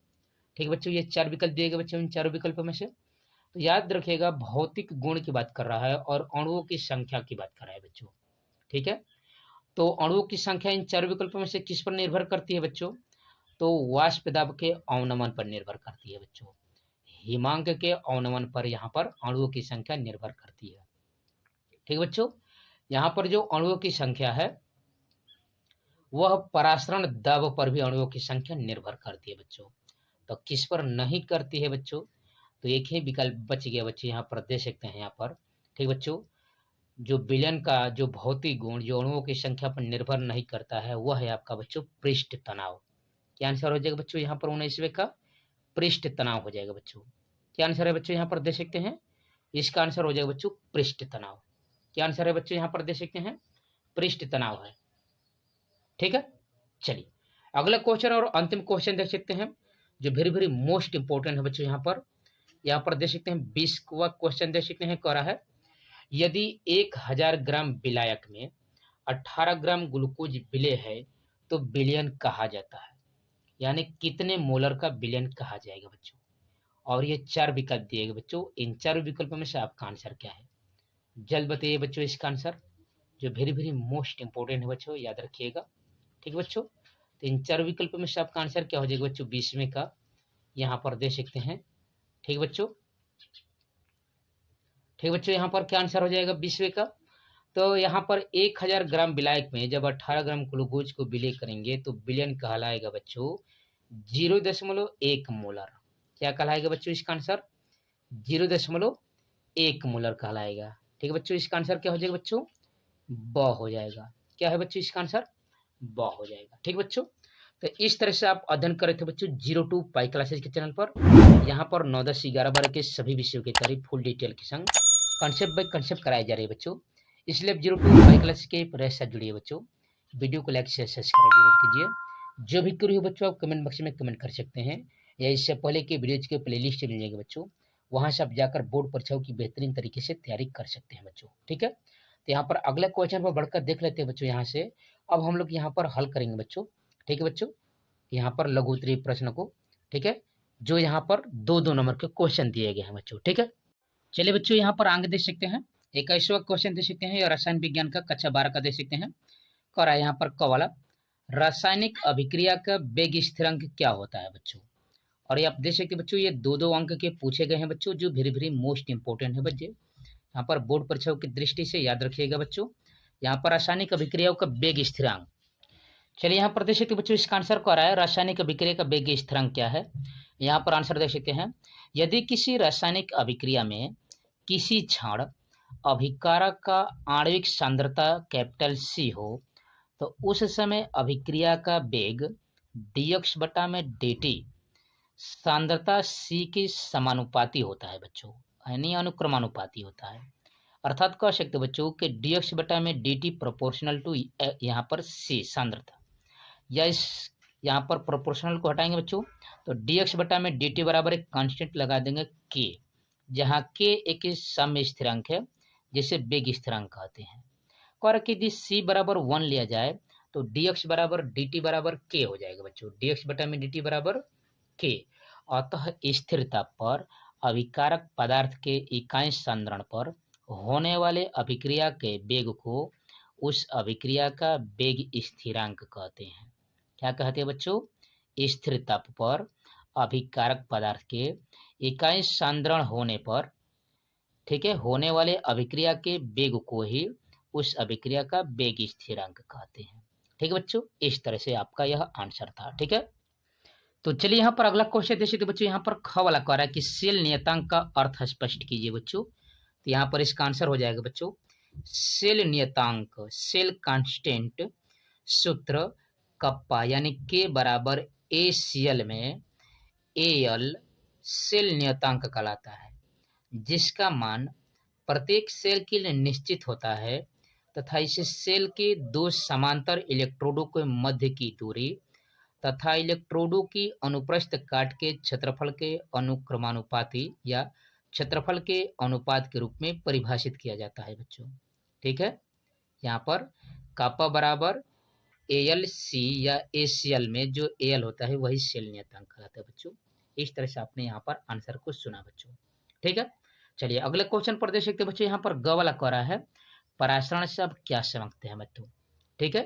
ठीक बच्चों, ये 4 विकल्प दिए गए बच्चों, इन 4 विकल्पों में से तो याद रखिएगा भौतिक गुण की बात कर रहा है और अणुओं की संख्या की बात कर रहा है बच्चों। ठीक है, तो अणुओं की संख्या इन 4 विकल्पों में से किस पर निर्भर करती है बच्चों, तो वाष्प दाब के अवनमन पर निर्भर करती है बच्चों। हिमांक के अवनमन पर यहाँ पर अणुओं की संख्या निर्भर करती है। ठीक बच्चों, यहाँ पर जो अणुओं की संख्या है वह परासरण दाब पर भी अणुओं की संख्या निर्भर करती है बच्चों। तो किस पर नहीं करती है बच्चों, तो एक ही विकल्प बच गया बच्चों, यहाँ पर दे सकते हैं यहाँ पर। ठीक बच्चों, जो विलयन का जो भौतिक गुण जो अणुओं की संख्या पर निर्भर नहीं करता है वह है आपका बच्चों पृष्ठ तनाव। क्या आंसर हो जाएगा बच्चों यहाँ पर 19वें का, पृष्ठ तनाव हो जाएगा बच्चों। क्या आंसर है बच्चों यहाँ पर दे सकते हैं, इसका आंसर हो जाएगा बच्चों पृष्ठ तनाव। क्या आंसर है बच्चों यहाँ पर दे सकते हैं, पृष्ठ तनाव है। ठीक है, चलिए अगला क्वेश्चन और अंतिम क्वेश्चन देख सकते हैं, जो वेरी वेरी मोस्ट इंपोर्टेंट है बच्चों। यहाँ पर देख सकते हैं 20वां क्वेश्चन देख सकते हैं, कह रहा है, यदि 1000 ग्राम विलायक में 18 ग्राम ग्लूकोज विलेय है तो विलयन कहा जाता है, यानी कितने मोलर का विलयन कहा जाएगा बच्चों। और ये 4 विकल्प दिए गए बच्चों, इन 4 विकल्पों में से आपका आंसर क्या है, जल्द बताइए बच्चों इसका आंसर, जो वेरी वेरी मोस्ट इंपोर्टेंट है बच्चों, याद रखिएगा। ठीक है बच्चों, तो इन 4 विकल्पों में से आपका आंसर क्या हो जाएगा बच्चों, 20वें का, यहाँ पर दे सकते हैं। ठीक बच्चों, ठीक बच्चों, यहाँ पर क्या आंसर हो जाएगा 20वें का, तो यहाँ पर 1000 ग्राम विलायक में जब 18 ग्राम ग्लूकोज को विलय करेंगे तो विलयन कहलाएगा बच्चों 0.1 मोलर। क्या कहलाएगा बच्चों इसका आंसर, 0.1 मोलर कहलाएगा। ठीक है बच्चों, इसका आंसर क्या हो जाएगा बच्चों, ब हो जाएगा। क्या है बच्चों इसका आंसर, ब हो जाएगा। ठीक बच्चों, तो इस तरह से आप अध्ययन कर रहे थे बच्चों 02 पाई क्लासेज के चैनल पर। यहाँ पर 9, 10, 11, 12 के सभी विषयों के करीब फुल डिटेल के संग कंसेप्ट बाय कंसेप्ट कराए जा रहे हैं बच्चों। इसलिए आप 02 पाई क्लास के साथ जुड़िए बच्चों। वीडियो को लाइक शेयर सब्सक्राइब जरूर कीजिए। जो भी क्वेरी हो बच्चों आप कमेंट बॉक्स में कमेंट कर सकते हैं, या इससे पहले के वीडियोज के प्लेलिस्ट मिल जाएगी बच्चों, वहां से आप जाकर बोर्ड परीक्षाओं की बेहतरीन तरीके से तैयारी कर सकते हैं बच्चों। ठीक है, तो यहाँ पर अगला क्वेश्चन पर बढ़कर देख लेते हैं बच्चों। यहाँ से अब हम लोग यहाँ पर हल करेंगे बच्चों। ठीक है बच्चों, यहाँ पर लघु उत्तरीय प्रश्न को, ठीक है, जो यहाँ पर 2-2 नंबर के क्वेश्चन दिए गए हैं बच्चों। ठीक है, चलिए बच्चों यहाँ पर आगे देख सकते हैं 21वां क्वेश्चन देख सकते हैं, रसायन विज्ञान का कक्षा 12 का देख सकते हैं। कह रहा है यहाँ पर क वाला, रासायनिक अभिक्रिया का वेग स्थिरांक क्या होता है बच्चों। और ये आप देख सकते हैं बच्चों, ये दो अंक के पूछे गए हैं बच्चों, जो वेरी वेरी मोस्ट इंपोर्टेंट है बच्चे। यहाँ पर बोर्ड परीक्षाओं की दृष्टि से याद रखिएगा बच्चों, यहाँ पर रासायनिक अभिक्रियाओं का वेग स्थिरांक। चलिए यहाँ पर देख सकते बच्चों, इसका आंसर क्या रहा है, रासायनिक अभिक्रिया का वेग स्थिरांक क्या है। यहाँ पर आंसर देख सकते हैं, यदि किसी रासायनिक अभिक्रिया में किसी क्षण अभिकारक का आणविक सांद्रता कैपिटल C हो तो उस समय अभिक्रिया का वेग dx बटा में dt सांद्रता C के समानुपाती होता है बच्चों, यानी अनुक्रमानुपाती होता है। अर्थात कह सकते बच्चों कि dx बटा में dt प्रोपोर्शनल टू यहाँ पर C सांद्रता, या इस यहाँ पर प्रोपोर्शनल को हटाएंगे बच्चों तो dx बटा में dt बराबर एक कांस्टेंट लगा देंगे k, जहाँ k एक सम स्थिरांक है जिसे वेग स्थिरांक कहते हैं। और यदि c बराबर 1 लिया जाए तो dx बराबर dt बराबर k हो जाएगा बच्चों, dx बटा में dt बराबर k। अतः स्थिरता पर अभिकारक पदार्थ के इकाई सांद्रण पर होने वाले अभिक्रिया के वेग को उस अभिक्रिया का वेग स्थिरांक कहते हैं। क्या कहते हैं बच्चों, स्थिर ताप पर अभिकारक पदार्थ के इकाई सांद्रण होने पर, ठीक है, होने वाले अभिक्रिया के वेग को ही उस अभिक्रिया का वेग स्थिरांक कहते हैं। ठीक है बच्चों, इस तरह से आपका यह आंसर था। ठीक है, तो चलिए यहाँ पर अगला क्वेश्चन देखिए तो बच्चों यहाँ पर ख वाला कह रहा है कि सेल नियतांक का अर्थ स्पष्ट कीजिए बच्चों। तो यहाँ पर इसका आंसर हो जाएगा बच्चों, सेल नियतांक, सेल कांस्टेंट सूत्र कप्पा यानी के बराबर ACl में AL सेल नियतांक कहलाता है, जिसका मान प्रत्येक सेल के लिए निश्चित होता है तथा इसे सेल के दो समांतर इलेक्ट्रोडों के मध्य की दूरी तथा इलेक्ट्रोडों की अनुप्रस्थ काट के क्षेत्रफल के अनुक्रमानुपाती या क्षेत्रफल के अनुपात के रूप में परिभाषित किया जाता है बच्चों। ठीक है, यहाँ पर कापा बराबर ALC या ACl में जो AL होता है वही सेल नियतांक कहलाता है बच्चों। इस तरह से आपने यहाँ पर आंसर को सुना बच्चों। ठीक है, चलिए अगले क्वेश्चन पर देख सकते हैं बच्चों, यहाँ पर ग वाला कह रहा है परासरण से अब क्या समझते हैं बच्चों। ठीक है,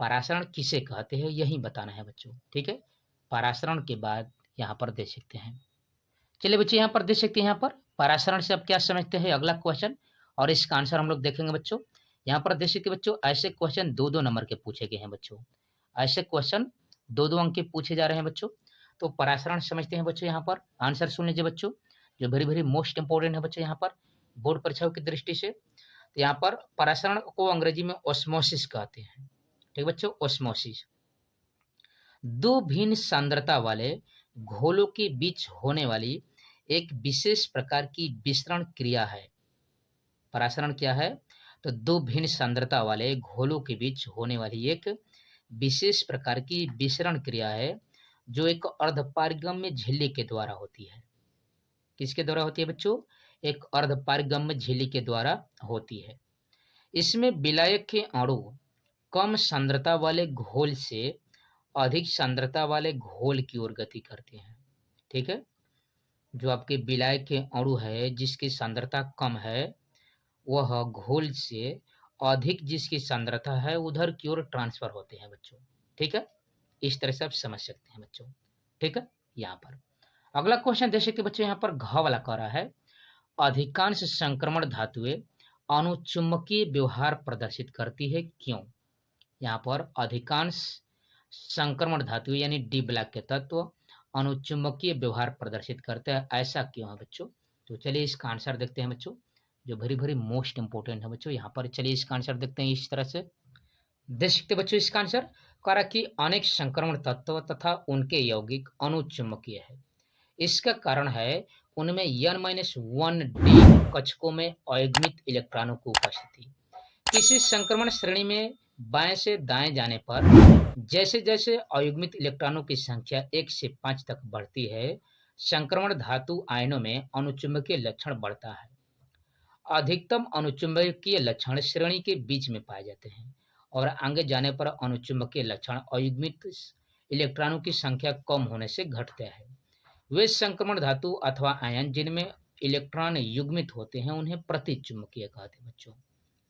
परासरण किसे कहते हैं यही बताना है बच्चों। ठीक है, परासरण के बाद यहाँ पर देख सकते हैं, चलिए बच्चों यहाँ पर देख सकते हैं, यहाँ पर परासरण से अब क्या समझते हैं अगला क्वेश्चन, और इसका आंसर हम लोग देखेंगे बच्चों। यहाँ पर देख सकते बच्चों, ऐसे क्वेश्चन 2-2 नंबर के पूछे गए हैं बच्चों, ऐसे क्वेश्चन 2-2 अंक के पूछे जा रहे हैं बच्चों। तो परासरण समझते हैं बच्चों, यहाँ पर आंसर सुन लीजिए बच्चों, जो वेरी वेरी मोस्ट इंपोर्टेंट है बच्चों यहाँ पर बोर्ड परीक्षाओं की दृष्टि से। तो यहाँ पर परासरण को अंग्रेजी में ऑस्मोसिस कहते हैं। ठीक बच्चों, ऑस्मोसिस दो भिन्न सांद्रता वाले घोलों के बीच होने वाली एक विशेष प्रकार की विसरण क्रिया है। परासरण क्या है, तो दो भिन्न सांद्रता वाले घोलों के बीच होने वाली एक विशेष प्रकार की विसरण क्रिया है जो एक अर्धपारगम्य झिल्ली के द्वारा होती है। किसके द्वारा होती है बच्चों, एक अर्धपारगम्य झिल्ली के द्वारा होती है। इसमें विलायक के अणु कम सांद्रता वाले घोल से अधिक सांद्रता वाले घोल की ओर गति करते हैं। ठीक है, जो आपके विलायक के अणु है जिसकी सांद्रता कम है, वह घोल से अधिक जिसकी सांद्रता है उधर की ओर ट्रांसफर होते हैं बच्चों। ठीक है, इस तरह से आप समझ सकते हैं बच्चों। ठीक है, यहाँ पर अगला क्वेश्चन देख सकते बच्चों, यहाँ पर घ वाला कह रहा है अधिकांश संक्रमण धातुएं अनुचुंबकीय व्यवहार प्रदर्शित करती है, क्यों। यहाँ पर अधिकांश संक्रमण धातुएं यानी डी ब्लॉक के तत्व अनुचुंबकीय व्यवहार प्रदर्शित करते हैं, ऐसा क्यों है बच्चों। तो चलिए इसका आंसर देखते हैं बच्चों, जो वेरी वेरी मोस्ट इंपोर्टेंट है बच्चों। यहाँ पर चलिए इसका आंसर देखते हैं, इस तरह से देख सकते बच्चों। इसका आंसर कह रहा कि अनेक संक्रमण तत्व तथा उनके यौगिक अनुचुंबकीय है। इसका कारण है उनमें N-1D कक्षकों में अयुग्मित इलेक्ट्रॉनों की उपस्थिति। किसी संक्रमण श्रेणी में बाएं से दाएं जाने पर जैसे जैसे अयुग्मित इलेक्ट्रॉनों की संख्या 1 से 5 तक बढ़ती है, संक्रमण धातु आयनों में अनुचुंबकीय लक्षण बढ़ता है। अधिकतम अनुचुंबकीय लक्षण श्रेणी के बीच में पाए जाते हैं और आगे जाने पर अनुचुंबकीय लक्षण अयुग्मित इलेक्ट्रॉनों की संख्या कम होने से घटते हैं। वे संक्रमण धातु अथवा आयन जिनमें इलेक्ट्रॉन युग्मित होते हैं उन्हें प्रतिचुंबकीय कहते हैं बच्चों।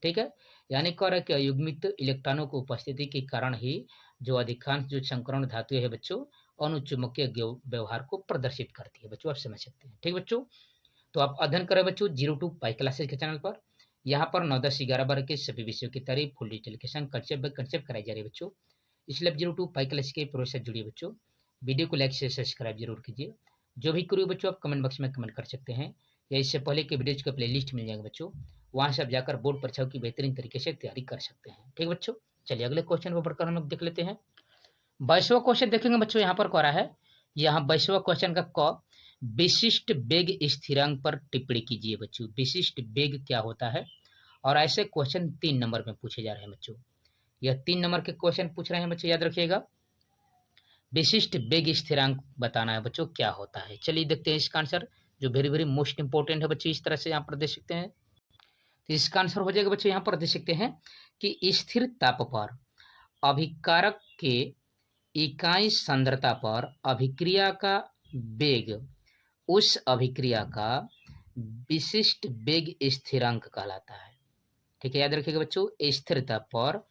ठीक है, यानी कह रहा है कि अयुग्मित इलेक्ट्रॉनों की उपस्थिति के कारण ही जो अधिकांश जो संकरण धातुएं है बच्चों अनुचुंबकीय व्यवहार को प्रदर्शित करती है बच्चों, आप समझ सकते हैं। ठीक बच्चों, तो आप अध्ययन करें बच्चों 02 पाई क्लासेस के चैनल पर। यहाँ पर 9, 10, 11, 12 के सभी विषयों की तारीफ फुल डिटेल के संग कंसेप्ट कराई जा रही है बच्चों। इसलिए आप 02 पाई क्लास के प्रो से जुड़िए बच्चों। वीडियो को लाइक से सब्सक्राइब जरूर कीजिए। जो भी क्वेरी बच्चों आप कमेंट बॉक्स में कमेंट कर सकते हैं, या इससे पहले के वीडियोज का प्ले लिस्ट मिल जाएगा बच्चों, वहां से आप जाकर बोर्ड परीक्षाओं की बेहतरीन तरीके से तैयारी कर सकते हैं। ठीक बच्चों, चलिए अगले क्वेश्चन को पढ़कर हम लोग देख लेते हैं। 22वां क्वेश्चन देखेंगे बच्चों, यहाँ पर कह रहा है, यहाँ 22वां क्वेश्चन का क, विशिष्ट वेग स्थिरांक पर टिप्पणी कीजिए बच्चों। विशिष्ट वेग क्या होता है, और ऐसे क्वेश्चन 3 नंबर में पूछे जा रहे हैं बच्चों। यह 3 नंबर के क्वेश्चन पूछ रहे हैं बच्चों, याद रखिएगा। विशिष्ट वेग स्थिरांक बताना है बच्चों क्या होता है। चलिए देखते हैं इसका आंसर, जो वेरी वेरी मोस्ट इंपोर्टेंट है बच्चों। इस तरह से यहाँ पर देख सकते हैं, तो इसका आंसर हो जाएगा बच्चों, यहाँ पर देख सकते हैं कि स्थिर ताप पर अभिकारक के इकाई सांद्रता पर अभिक्रिया का वेग उस अभिक्रिया का विशिष्ट वेग स्थिरांक कहलाता है। ठीक है, याद रखिएगा बच्चों, स्थिर ताप पर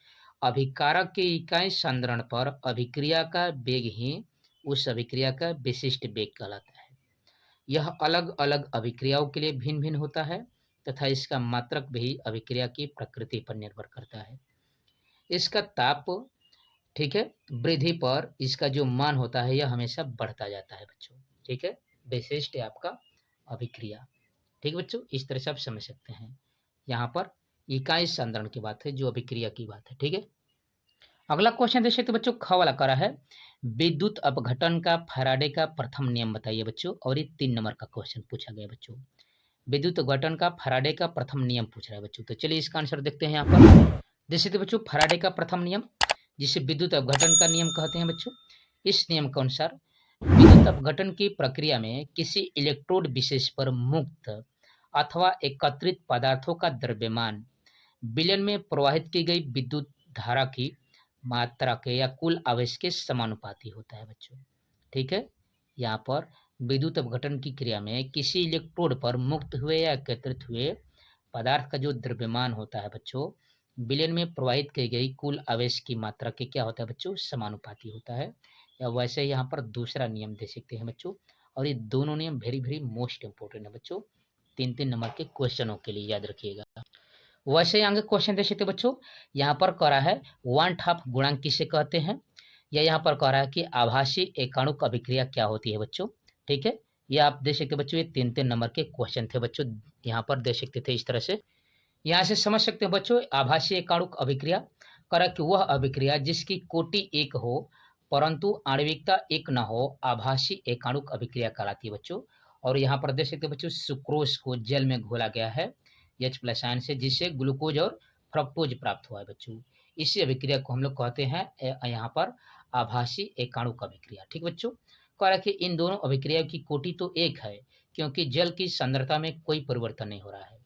अभिकारक के इकाई सांद्रण पर अभिक्रिया का वेग ही उस अभिक्रिया का विशिष्ट वेग कहलाता है। यह अलग अलग अभिक्रियाओं के लिए भिन्न भिन्न होता है तथा इसका मात्रक भी अभिक्रिया की प्रकृति पर निर्भर करता है। इसका ताप, ठीक है, वृद्धि पर इसका जो मान होता है यह हमेशा बढ़ता जाता है बच्चों। ठीक है, विशिष्ट है आपका अभिक्रिया। ठीक बच्चों, इस तरह से आप समझ सकते हैं। यहाँ पर इकाई सांद्रण की बात है, जो अभिक्रिया की बात है। ठीक है, अगला क्वेश्चन देख सकते बच्चों, ख वाला करा है, विद्युत अपघटन का फैराडे का प्रथम नियम बताइए बच्चों। और ये 3 नंबर का क्वेश्चन पूछा गया बच्चों। विद्युत अपघटन का फैराडे का प्रथम नियम पूछ रहा है बच्चों। तो चलिए इसका आंसर देखते हैं। यहाँ पर देख सकते बच्चों, फैराडे का प्रथम नियम, जिसे विद्युत अपघटन का नियम कहते हैं बच्चों। इस नियम के अनुसार विद्युत अपघटन की प्रक्रिया में किसी इलेक्ट्रोड विशेष पर मुक्त अथवा एकत्रित पदार्थों का द्रव्यमान विलयन में प्रवाहित की गई विद्युत धारा की मात्रा के या कुल आवेश के समानुपाती होता है बच्चों। ठीक है, यहाँ पर विद्युत अपघटन की क्रिया में किसी इलेक्ट्रोड पर मुक्त हुए या एकत्रित हुए पदार्थ का जो द्रव्यमान होता है बच्चों, विलयन में प्रवाहित की गई कुल आवेश की मात्रा के क्या होता है बच्चों, समानुपाती होता है। या वैसे यहाँ पर दूसरा नियम दे सकते हैं बच्चों। और ये दोनों नियम वेरी वेरी मोस्ट इंपोर्टेंट है बच्चों, 3-3 नंबर के क्वेश्चनों के लिए, याद रखिएगा। वैसे आगे क्वेश्चन देख सकते बच्चों, यहाँ पर कह रहा है 1/2 गुणांक किसे कहते हैं, या यहाँ पर कह रहा है कि आभासी एकाणुक अभिक्रिया क्या होती है बच्चों। ठीक है, ये आप देख सकते बच्चों, ये 3-3 नंबर के क्वेश्चन थे बच्चों, यहाँ पर देख सकते थे। इस तरह से यहाँ से समझ सकते हैं बच्चों, आभासी एकाणुक अभिक्रिया करा कि वह अभिक्रिया जिसकी कोटि 1 हो परंतु आणविकता 1 न हो, आभासी एकाणुक अभिक्रिया कहलाती है बच्चों। और यहाँ पर देख सकते बच्चों, सुक्रोज को जल में घोला गया है H+ आयन से, जिससे ग्लूकोज और फ्रक्टोज प्राप्त हुआ है बच्चों। इसी अभिक्रिया को हम लोग कहते हैं यहाँ पर आभासी एकाणुक अभिक्रिया। ठीक बच्चों, कह रहा है कि इन दोनों अभिक्रियाओं की कोटि तो 1 है, क्योंकि जल की सांद्रता में कोई परिवर्तन नहीं हो रहा है,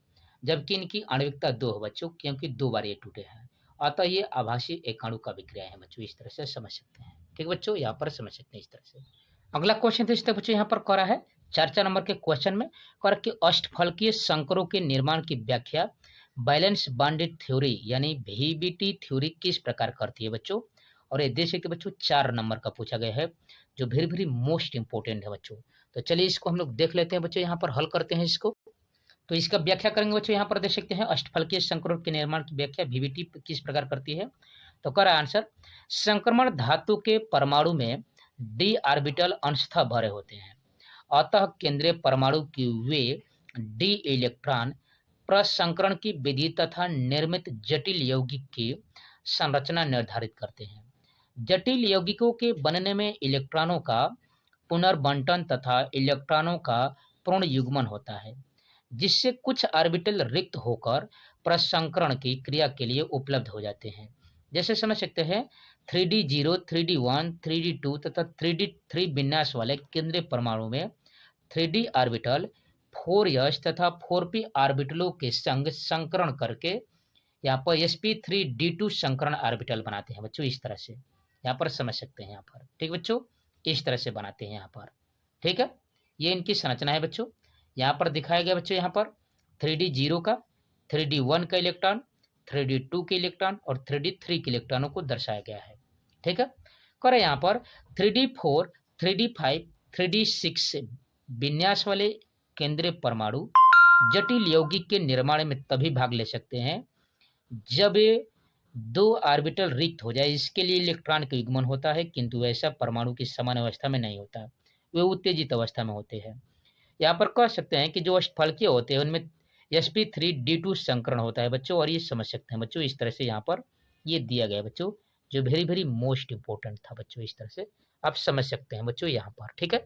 जबकि इनकी आणविकता 2 है बच्चों, क्योंकि 2 बार ये टूटे हैं। अतः ये आभासी एकाणुक अभिक्रिया है बच्चों। इस तरह से समझ सकते हैं। ठीक बच्चों, यहाँ पर समझ सकते हैं इस तरह से। अगला क्वेश्चन देखते हैं बच्चों, यहाँ पर कह रहा है 4 नंबर के क्वेश्चन में कह रहा कि अष्टफलकीय संकरों के निर्माण की व्याख्या बैलेंस बॉन्डेड थ्योरी यानी VBT थ्योरी किस प्रकार करती है बच्चों। और ये देख सकते बच्चों 4 नंबर का पूछा गया है, जो वेरी वेरी मोस्ट इंपोर्टेंट है बच्चों। तो चलिए इसको हम लोग देख लेते हैं बच्चों, यहाँ पर हल करते हैं इसको। तो इसका व्याख्या करेंगे बच्चों, यहाँ पर देख सकते हैं अष्टफलकीय संकरों के निर्माण की व्याख्या VBT किस प्रकार करती है। तो कर आंसर, संक्रमण धातु के परमाणु में d ऑर्बिटल अंशतः भरे होते हैं, अतः केंद्रीय परमाणु की वे d इलेक्ट्रॉन प्रसंकरण की विधि तथा निर्मित जटिल यौगिक की संरचना निर्धारित करते हैं। जटिल यौगिकों के बनने में इलेक्ट्रॉनों का पुनर्बंटन तथा इलेक्ट्रॉनों का पूर्ण युग्मन होता है, जिससे कुछ ऑर्बिटल रिक्त होकर प्रसंकरण की क्रिया के लिए उपलब्ध हो जाते हैं। जैसे समझ सकते हैं 3d0, 3d1, 3d2 तथा 3d3 विन्यास वाले केंद्रीय परमाणु में 3d ऑर्बिटल 4s तथा 4p ऑर्बिटलों के संग संकरण करके यहाँ पर sp3d2 संकरण ऑर्बिटल बनाते हैं बच्चों। इस तरह से यहाँ पर समझ सकते हैं यहाँ पर। ठीक बच्चों, इस तरह से बनाते हैं यहाँ पर। ठीक है, ये इनकी संरचना है बच्चों। यहाँ पर दिखाया गया बच्चों, यहाँ पर 3D0 का, 3D1 का इलेक्ट्रॉन, 3D2 के इलेक्ट्रॉन और 3D3 के इलेक्ट्रॉनों को दर्शाया गया है। ठीक है, करें यहाँ पर 3D4, 3D5, 3D6 विन्यास वाले केंद्रीय परमाणु जटिल यौगिक के निर्माण में तभी भाग ले सकते हैं जब ये 2 ऑर्बिटल रिक्त हो जाए। इसके लिए इलेक्ट्रॉन का युग्मन होता है, किंतु ऐसा परमाणु की समान अवस्था में नहीं होता, वे उत्तेजित अवस्था में होते हैं। यहाँ पर कह सकते हैं कि जो अष्टफलकीय होते हैं उनमें sp3d2 संकरण होता है बच्चों, और ये समझ सकते हैं बच्चों। इस तरह से यहाँ पर ये दिया गया बच्चों, जो वेरी वेरी मोस्ट इंपोर्टेंट था बच्चों। इस तरह से आप समझ सकते हैं बच्चों यहाँ पर। ठीक है,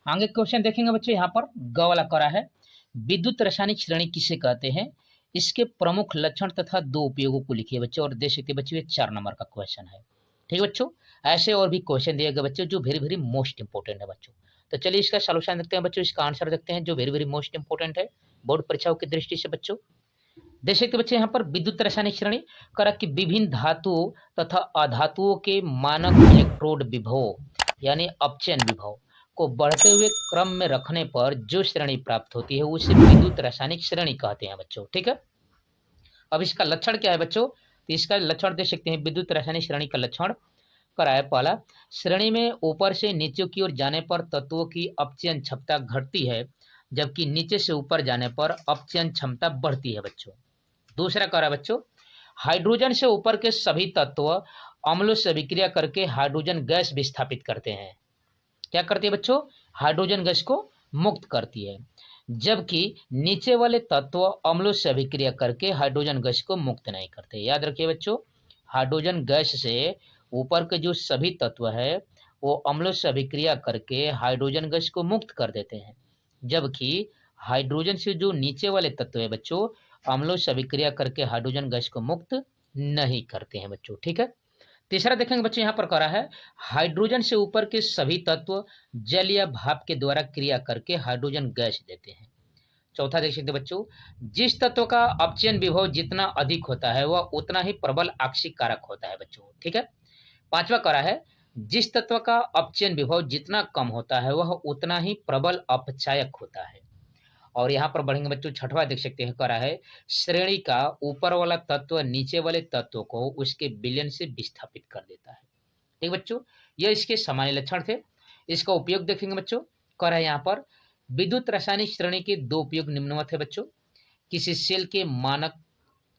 आगे क्वेश्चन देखेंगे बच्चों। यहाँ पर ग वाला करा है, विद्युत रासायनिक श्रेणी किसे कहते हैं, इसके प्रमुख लक्षण तथा 2 उपयोगों को लिखिए बच्चों। और देख सकते बच्चों ये 4 नंबर का क्वेश्चन है। ठीक है बच्चों, ऐसे और भी क्वेश्चन दिए गए बच्चों जो वेरी वेरी मोस्ट इंपोर्टेंट है बच्चों। तो चलिए इसका सॉल्यूशन देखते हैं बच्चों, इसका आंसर देखते हैं जो वेरी वेरी मोस्ट इंपोर्टेंट है बोर्ड परीक्षाओं की दृष्टि से बच्चों। देख सकते बच्चे यहाँ पर विद्युत रासायनिक श्रेणी करा कि विभिन्न धातुओं तथा अधातुओं के मानक इलेक्ट्रोड विभव यानी अपचयन विभव को बढ़ते हुए क्रम में रखने पर जो श्रेणी प्राप्त होती है उसे विद्युत रासायनिक श्रेणी कहते हैं बच्चों। ठीक है, अब इसका लक्षण क्या है बच्चों, तो इसका लक्षण देख सकते हैं विद्युत रासायनिक श्रेणी का लक्षण करा है। पहला, श्रेणी में ऊपर से नीचे की ओर जाने पर तत्वों की अपचयन क्षमता घटती है, जबकि नीचे से ऊपर जाने पर अपचयन क्षमता बढ़ती है बच्चों। दूसरा करा बच्चों, हाइड्रोजन से ऊपर के सभी तत्व अम्लों से अभिक्रिया करके हाइड्रोजन गैस विस्थापित करते हैं। क्या करती है बच्चों, हाइड्रोजन गैस को मुक्त करती है, जबकि नीचे वाले तत्व अम्लों से अभिक्रिया करके हाइड्रोजन गैस को मुक्त नहीं करते। याद रखिए बच्चों, हाइड्रोजन गैस से ऊपर के जो सभी तत्व है वो अम्लों से अभिक्रिया करके हाइड्रोजन गैस को मुक्त कर देते हैं, जबकि हाइड्रोजन से जो नीचे वाले तत्व है बच्चों अम्लों से अभिक्रिया करके हाइड्रोजन गैस को मुक्त नहीं करते हैं बच्चों। ठीक है, तीसरा देखेंगे बच्चों, यहाँ पर करा है हाइड्रोजन से ऊपर के सभी तत्व जल या भाप के द्वारा क्रिया करके हाइड्रोजन गैस देते हैं। चौथा देख सकते बच्चों, जिस तत्व का अपचयन विभव जितना अधिक होता है वह उतना ही प्रबल आक्षिक कारक होता है बच्चों। ठीक है, पांचवा करा है जिस तत्व का अपचयन विभव जितना कम होता है वह उतना ही प्रबल अपचायक होता है। और यहाँ पर बढ़ेंगे बच्चों, छठवा देख सकते हैं करा है श्रेणी का ऊपर वाला तत्व नीचे वाले तत्व को उसके विलयन से विस्थापित कर देता है। ठीक बच्चों, यह इसके सामान्य लक्षण थे। इसका उपयोग देखेंगे बच्चों, करा है यहाँ पर विद्युत रासायनिक श्रेणी के 2 उपयोग निम्नवत है बच्चों। किसी सेल के मानक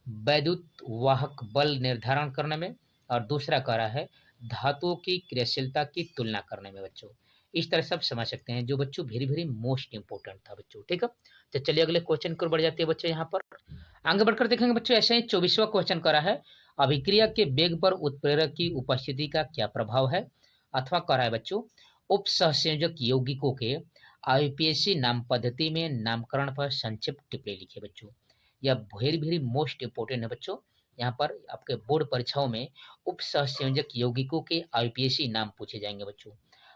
वैद्युत वाहक बल निर्धारण करने में, और दूसरा करा है धातुओं की क्रियाशीलता की तुलना करने में बच्चों। इस तरह सब समझ सकते हैं जो बच्चों वेरी वेरी मोस्ट इंपोर्टेंट था बच्चों। ठीक है, तो चलिए अगले क्वेश्चन की ओर बढ़ जाते हैं बच्चों। यहाँ पर आगे बढ़कर देखेंगे बच्चों, ऐसे ही 24वां क्वेश्चन करा है अभिक्रिया के वेग पर उत्प्रेरक की उपस्थिति का क्या प्रभाव है, अथवा करा है बच्चों उप सहसंयोजक यौगिकों के आईपीएसी नाम पद्धति में नामकरण पर संक्षिप्त टिप्पणी लिखिए बच्चों। यह वेरी वेरी मोस्ट इंपोर्टेंट है बच्चों। यहाँ पर आपके बोर्ड परीक्षाओं में उप सहसंयोजक यौगिकों के आईपीएसी नाम पूछे जाएंगे बच्चों।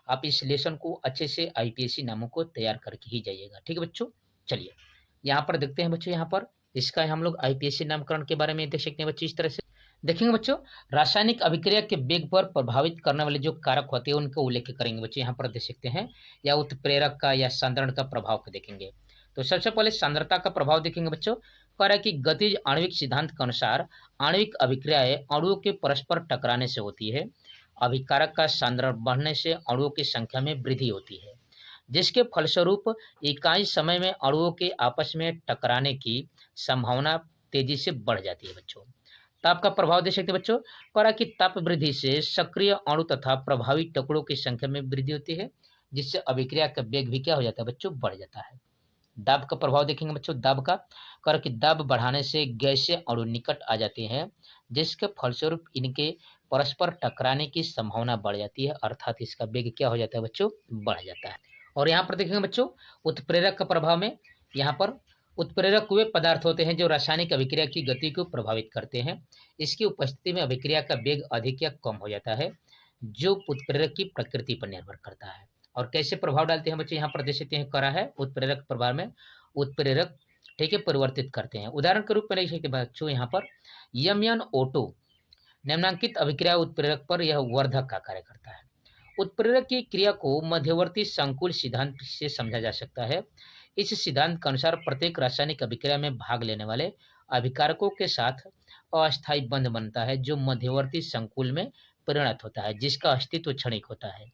आप इस लेसन को अच्छे से आईपीएसी नामों को तैयार करके ही जाइएगा। ठीक है बच्चों, चलिए यहाँ पर देखते हैं बच्चों। यहाँ पर इसका हम लोग आईपीएसी नामकरण के बारे में देख सकते हैं बच्चों। इस तरह से देखेंगे बच्चों, रासायनिक अभिक्रिया के वेग पर प्रभावित करने वाले जो कारक होते हैं उनको उल्लेख करेंगे बच्चों। यहाँ पर देख सकते हैं, या उत्प्रेरक का या सांद्रण का प्रभाव को देखेंगे। तो सबसे पहले सांद्रता का प्रभाव देखेंगे बच्चों। कह रहा है कि गतिज आणविक सिद्धांत के अनुसार आणविक अभिक्रियाएं अणुओं के परस्पर टकराने से होती है। अभिकारक का सांद्रण बढ़ने से अणुओं की संख्या में वृद्धि होती है, जिसके फलस्वरूप इकाई समय में अणुओं के आपस में टकराने की संभावना तेजी से बढ़ जाती है बच्चों। ताप का प्रभाव देख सकते बच्चों। करा कि ताप वृद्धि से सक्रिय अणु तथा प्रभावी टुकड़ों की संख्या में वृद्धि होती है, जिससे अभिक्रिया का वेग भी क्या हो जाता है बच्चों, बढ़ जाता है। दाब का प्रभाव देखेंगे बच्चों। दाब का कर कि दाब बढ़ाने से गैसीय अणु निकट आ जाते हैं, जिसके फलस्वरूप इनके परस्पर टकराने की संभावना बढ़ जाती है, अर्थात इसका वेग क्या हो जाता है बच्चों, बढ़ जाता है। और यहाँ पर देखेंगे बच्चों, उत्प्रेरक का प्रभाव में यहाँ पर उत्प्रेरक वे पदार्थ होते हैं जो रासायनिक अभिक्रिया की गति को प्रभावित करते हैं। इसकी उपस्थिति में अभिक्रिया का वेग अधिक या कम हो जाता है, जो उत्प्रेरक की प्रकृति पर निर्भर करता है। और कैसे प्रभाव डालते हैं बच्चे, यहाँ पर देख सकते हैं करा है उत्प्रेरक प्रभाव में उत्प्रेरक ठीक है परिवर्तित करते हैं। उदाहरण के रूप में देख सकते बच्चों, यहाँ पर MnO2 निम्नांकित अभिक्रिया उत्प्रेरक पर यह वर्धक का कार्य करता है। उत्प्रेरक की क्रिया को मध्यवर्ती संकुल सिद्धांत से समझा जा सकता है। इस सिद्धांत के अनुसार प्रत्येक रासायनिक अभिक्रिया में भाग लेने वाले अभिकारकों के साथ अस्थायी बंध बनता है जो मध्यवर्ती संकुल में परिणत होता है, जिसका अस्तित्व क्षणिक होता है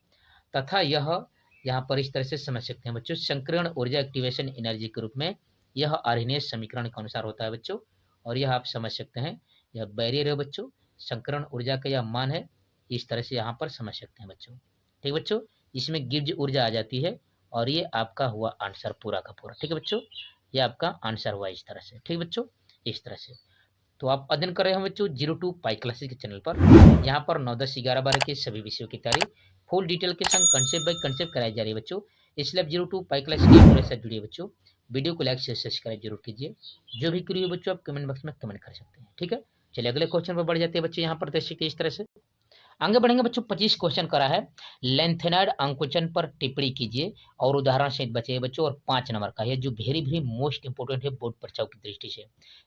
तथा यह यहाँ पर इस तरह से समझ सकते हैं बच्चों, संकीर्ण ऊर्जा एक्टिवेशन एनर्जी के रूप में यह आर्हेनियस समीकरण के अनुसार होता है बच्चों। और यह आप समझ सकते हैं, यह बैरियर है बच्चों, संकीर्ण ऊर्जा का यह मान है, इस तरह से यहाँ पर समझ सकते हैं बच्चों। ठीक बच्चों, इसमें गिब्ज ऊर्जा आ जाती है और ये आपका हुआ आंसर पूरा का पूरा। ठीक है बच्चों, ये आपका आंसर हुआ इस तरह से। ठीक बच्चों, इस तरह से तो आप अध्ययन कर रहे हैं बच्चों 02 पाई क्लासेस के चैनल पर। यहाँ पर 9, 10, 11, 12 के सभी विषयों की तैयारी फुल डिटेल के संग कंसेप्ट बाय कंसेप्ट कराई जा रही है बच्चों। इसलिए आप 02 पाई क्लास के पूरे साथ जुड़िए बच्चों। वीडियो को लाइक शेयर सब्सक्राइब जरूर कीजिए। जो भी क्वेरी हो बच्चों आप कमेंट बॉक्स में कमेंट कर सकते हैं। ठीक है, चलिए अगले क्वेश्चन पर बढ़ जाते हैं बच्चों। यहाँ पर देख सकते इस तरह से आगे बढ़ेंगे बच्चों। 25 क्वेश्चन करा है, लेंथेनाइड अंकुचन पर टिप्पणी कीजिए और उदाहरण सहित बचे बच्चों। और 5 नंबर का है जो वेरी वेरी मोस्ट इंपोर्टेंट है बोर्ड परीक्षाओं की दृष्टि से।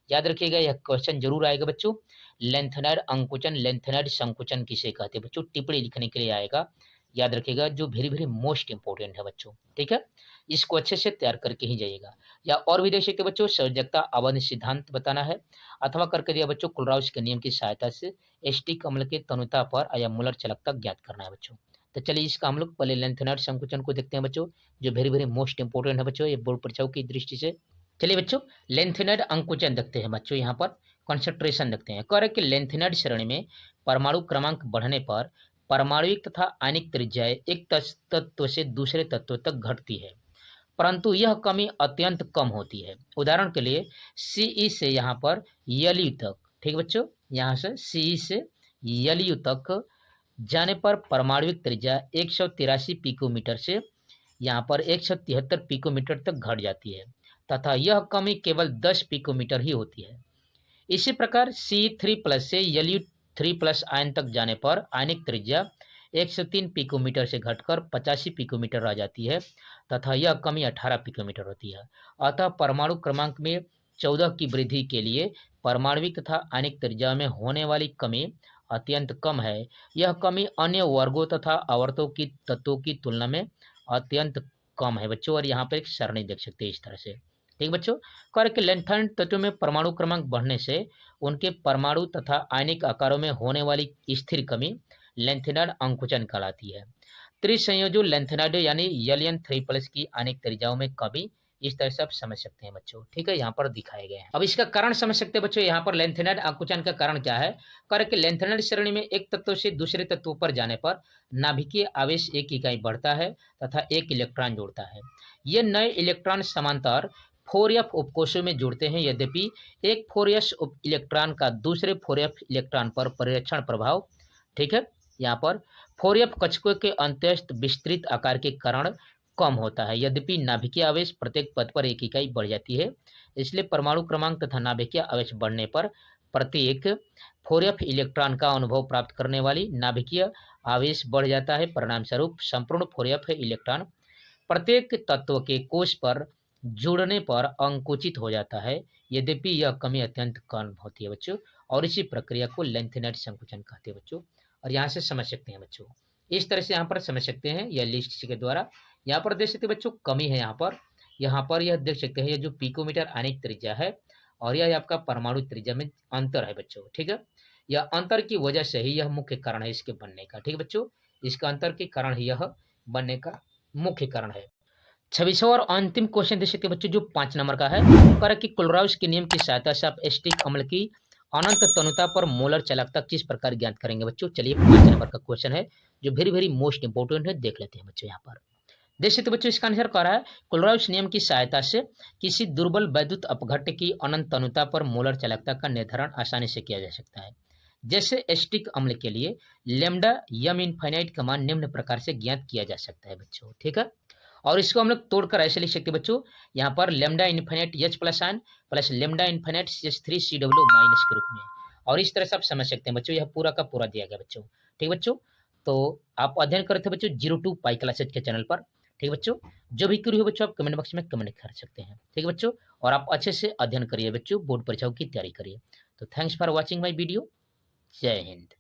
याद रखिएगा यह क्वेश्चन जरूर आएगा बच्चों। लेंथेनाइड अंकुचन, लेंथेनाइड संकुचन किसे कहते हैं बच्चों, टिप्पणी लिखने के लिए आएगा। याद रखिएगा, जो वेरी वेरी मोस्ट इंपोर्टेंट है बच्चों। ठीक है, इसको अच्छे से तैयार करके ही जाइएगा। या और भी देख सकते बच्चों, संयोजकता अवधि सिद्धांत बताना है अथवा करके दिया बच्चों क्लोराउस के नियम की सहायता से एस्टिक अम्ल के तनुता पर या मुलर चालकता ज्ञात करना है बच्चों। तो चलिए इसका हम लोग पहले लेंथेनाइड संकुचन को देखते हैं बच्चों, जो वेरी वेरी मोस्ट इंपोर्टेंट है बच्चों, ये बोर्ड परीक्षाओं की दृष्टि से। चलिए बच्चों, लेंथेनाइड अंकुचन देखते हैं बच्चों। यहाँ पर कॉन्सेंट्रेशन देखते हैं। कह रहे कि लेंथेनाइड श्रेणी में परमाणु क्रमांक बढ़ने पर परमाणुिक तथा आयनिक त्रिज्याएं एक तत्व से दूसरे तत्व तक घटती है, परंतु यह कमी अत्यंत कम होती है। उदाहरण के लिए Ce से यहाँ पर Lu तक, ठीक बच्चों, यहाँ से Ce से Lu तक जाने पर परमाणुिक त्रिज्या 183 पिकोमीटर से यहाँ पर 173 पिकोमीटर तक घट जाती है तथा यह कमी केवल 10 पिकोमीटर ही होती है। इसी प्रकार C3+ से Lu3+ आयन तक जाने पर आयनिक त्रिज्या 103 पिकोमीटर से घटकर 85 पिकोमीटर आ जाती है तथा यह कमी 18 पिकोमीटर होती है। अतः परमाणु क्रमांक में 14 की वृद्धि के लिए परमाणुिक तथा आयनिक त्रिज्या में होने वाली कमी अत्यंत कम है। यह कमी अन्य वर्गों तथा आवर्तों की तत्वों की तुलना में अत्यंत कम है बच्चों। और यहाँ पर एक सरणी देख सकते हैं इस तरह से। ठीक बच्चों, कह कि लेंथेनाइड तत्वों में परमाणु क्रमांक बढ़ने से उनके परमाणु तथा आयनिक आकारों में होने वाली स्थिर कमी लेंथेनाइड अंकुचन कहलाती है। त्रिसंयोजु लेंथेनाइड यानी Ln3+ की आयनिक त्रिज्याओं में कमी, इस तरह से आप समझ सकते हैं बच्चों। ठीक है, यहाँ पर दिखाए गए हैं। अब इसका कारण समझ सकते हैं बच्चों। यहाँ पर लेंथेनाइड अंकुचन का कारण क्या है, कह कि लेंथेनाइड श्रेणी में एक तत्व से दूसरे तत्व पर जाने पर नाभिकीय आवेश 1 इकाई बढ़ता है तथा 1 इलेक्ट्रॉन जोड़ता है। ये नए इलेक्ट्रॉन समांतर 4f उपकोशों में जुड़ते हैं। यद्यपि एक 4s इलेक्ट्रॉन का दूसरे 4f इलेक्ट्रॉन पर परिरक्षण प्रभाव, ठीक है, यहाँ पर 4f कक्षकों के अंत्यस्थ विस्तृत आकार के कारण कम होता है। यद्यपि नाभिकीय आवेश प्रत्येक पद पर 1 इकाई बढ़ जाती है, इसलिए परमाणु क्रमांक तथा नाभिकीय आवेश बढ़ने पर प्रत्येक 4f इलेक्ट्रॉन का अनुभव प्राप्त करने वाली नाभिकीय आवेश बढ़ जाता है। परिणाम स्वरूप संपूर्ण 4f इलेक्ट्रॉन प्रत्येक तत्व के कोश पर जुड़ने पर अंकुचित हो जाता है। यद्यपि यह कमी अत्यंत कम होती है बच्चों, और इसी प्रक्रिया को लेंथेनाइड संकुचन कहते हैं बच्चों। और यहाँ से समझ सकते हैं बच्चों, इस तरह से यहाँ पर समझ सकते हैं यह लिस्ट के द्वारा। यहाँ पर देख सकते हैं बच्चों कमी है, यहाँ पर यह देख सकते हैं, यह जो पिकोमीटर आयनिक त्रिज्या है और यह आपका परमाणु त्रिज्या में अंतर है बच्चों। ठीक है, यह अंतर की वजह से ही यह मुख्य कारण है इसके बनने का। ठीक है बच्चों, इसका अंतर के कारण ही यह बनने का मुख्य कारण है। 26वां और अंतिम क्वेश्चन देख सकते हैं बच्चों, जो 5 नंबर का है। कह कि क्लोराउस के नियम की सहायता से आप एस्टिक अम्ल की अनंत तनुता पर मोलर चालकता किस प्रकार ज्ञात करेंगे बच्चों। चलिए 5 नंबर का क्वेश्चन है, जो वेरी वेरी मोस्ट इंपोर्टेंट है, देख लेते हैं बच्चों। यहाँ पर देख सकते बच्चों, इसका आंसर कह रहा है क्लोराउस नियम की सहायता से किसी दुर्बल वैद्युत अपघट्य की अनंत तनुता पर मोलर चालकता का निर्धारण आसानी से किया जा सकता है। जैसे एस्टिक अम्ल के लिए लेमडा यम इनफाइनाइट का मान निम्न प्रकार से ज्ञात किया जा सकता है बच्चों। ठीक है, और इसको हम लोग तोड़कर ऐसे लिख सकते बच्चों, यहाँ पर lambda infinite H+ ion plus lambda infinite CH3CW- के रूप में। और इस तरह से आप समझ सकते हैं बच्चों, यह पूरा का पूरा दिया गया बच्चों। ठीक बच्चों, तो आप अध्ययन करते बच्चों 02 पाई क्लासेज के चैनल पर। ठीक बच्चों, जो भी क्वेरी हो बच्चों आप कमेंट बॉक्स में कमेंट कर सकते हैं। ठीक है बच्चों, और आप अच्छे से अध्ययन करिए बच्चों, बोर्ड परीक्षाओं की तैयारी करिए। तो thanks for watching my video. जय हिंद।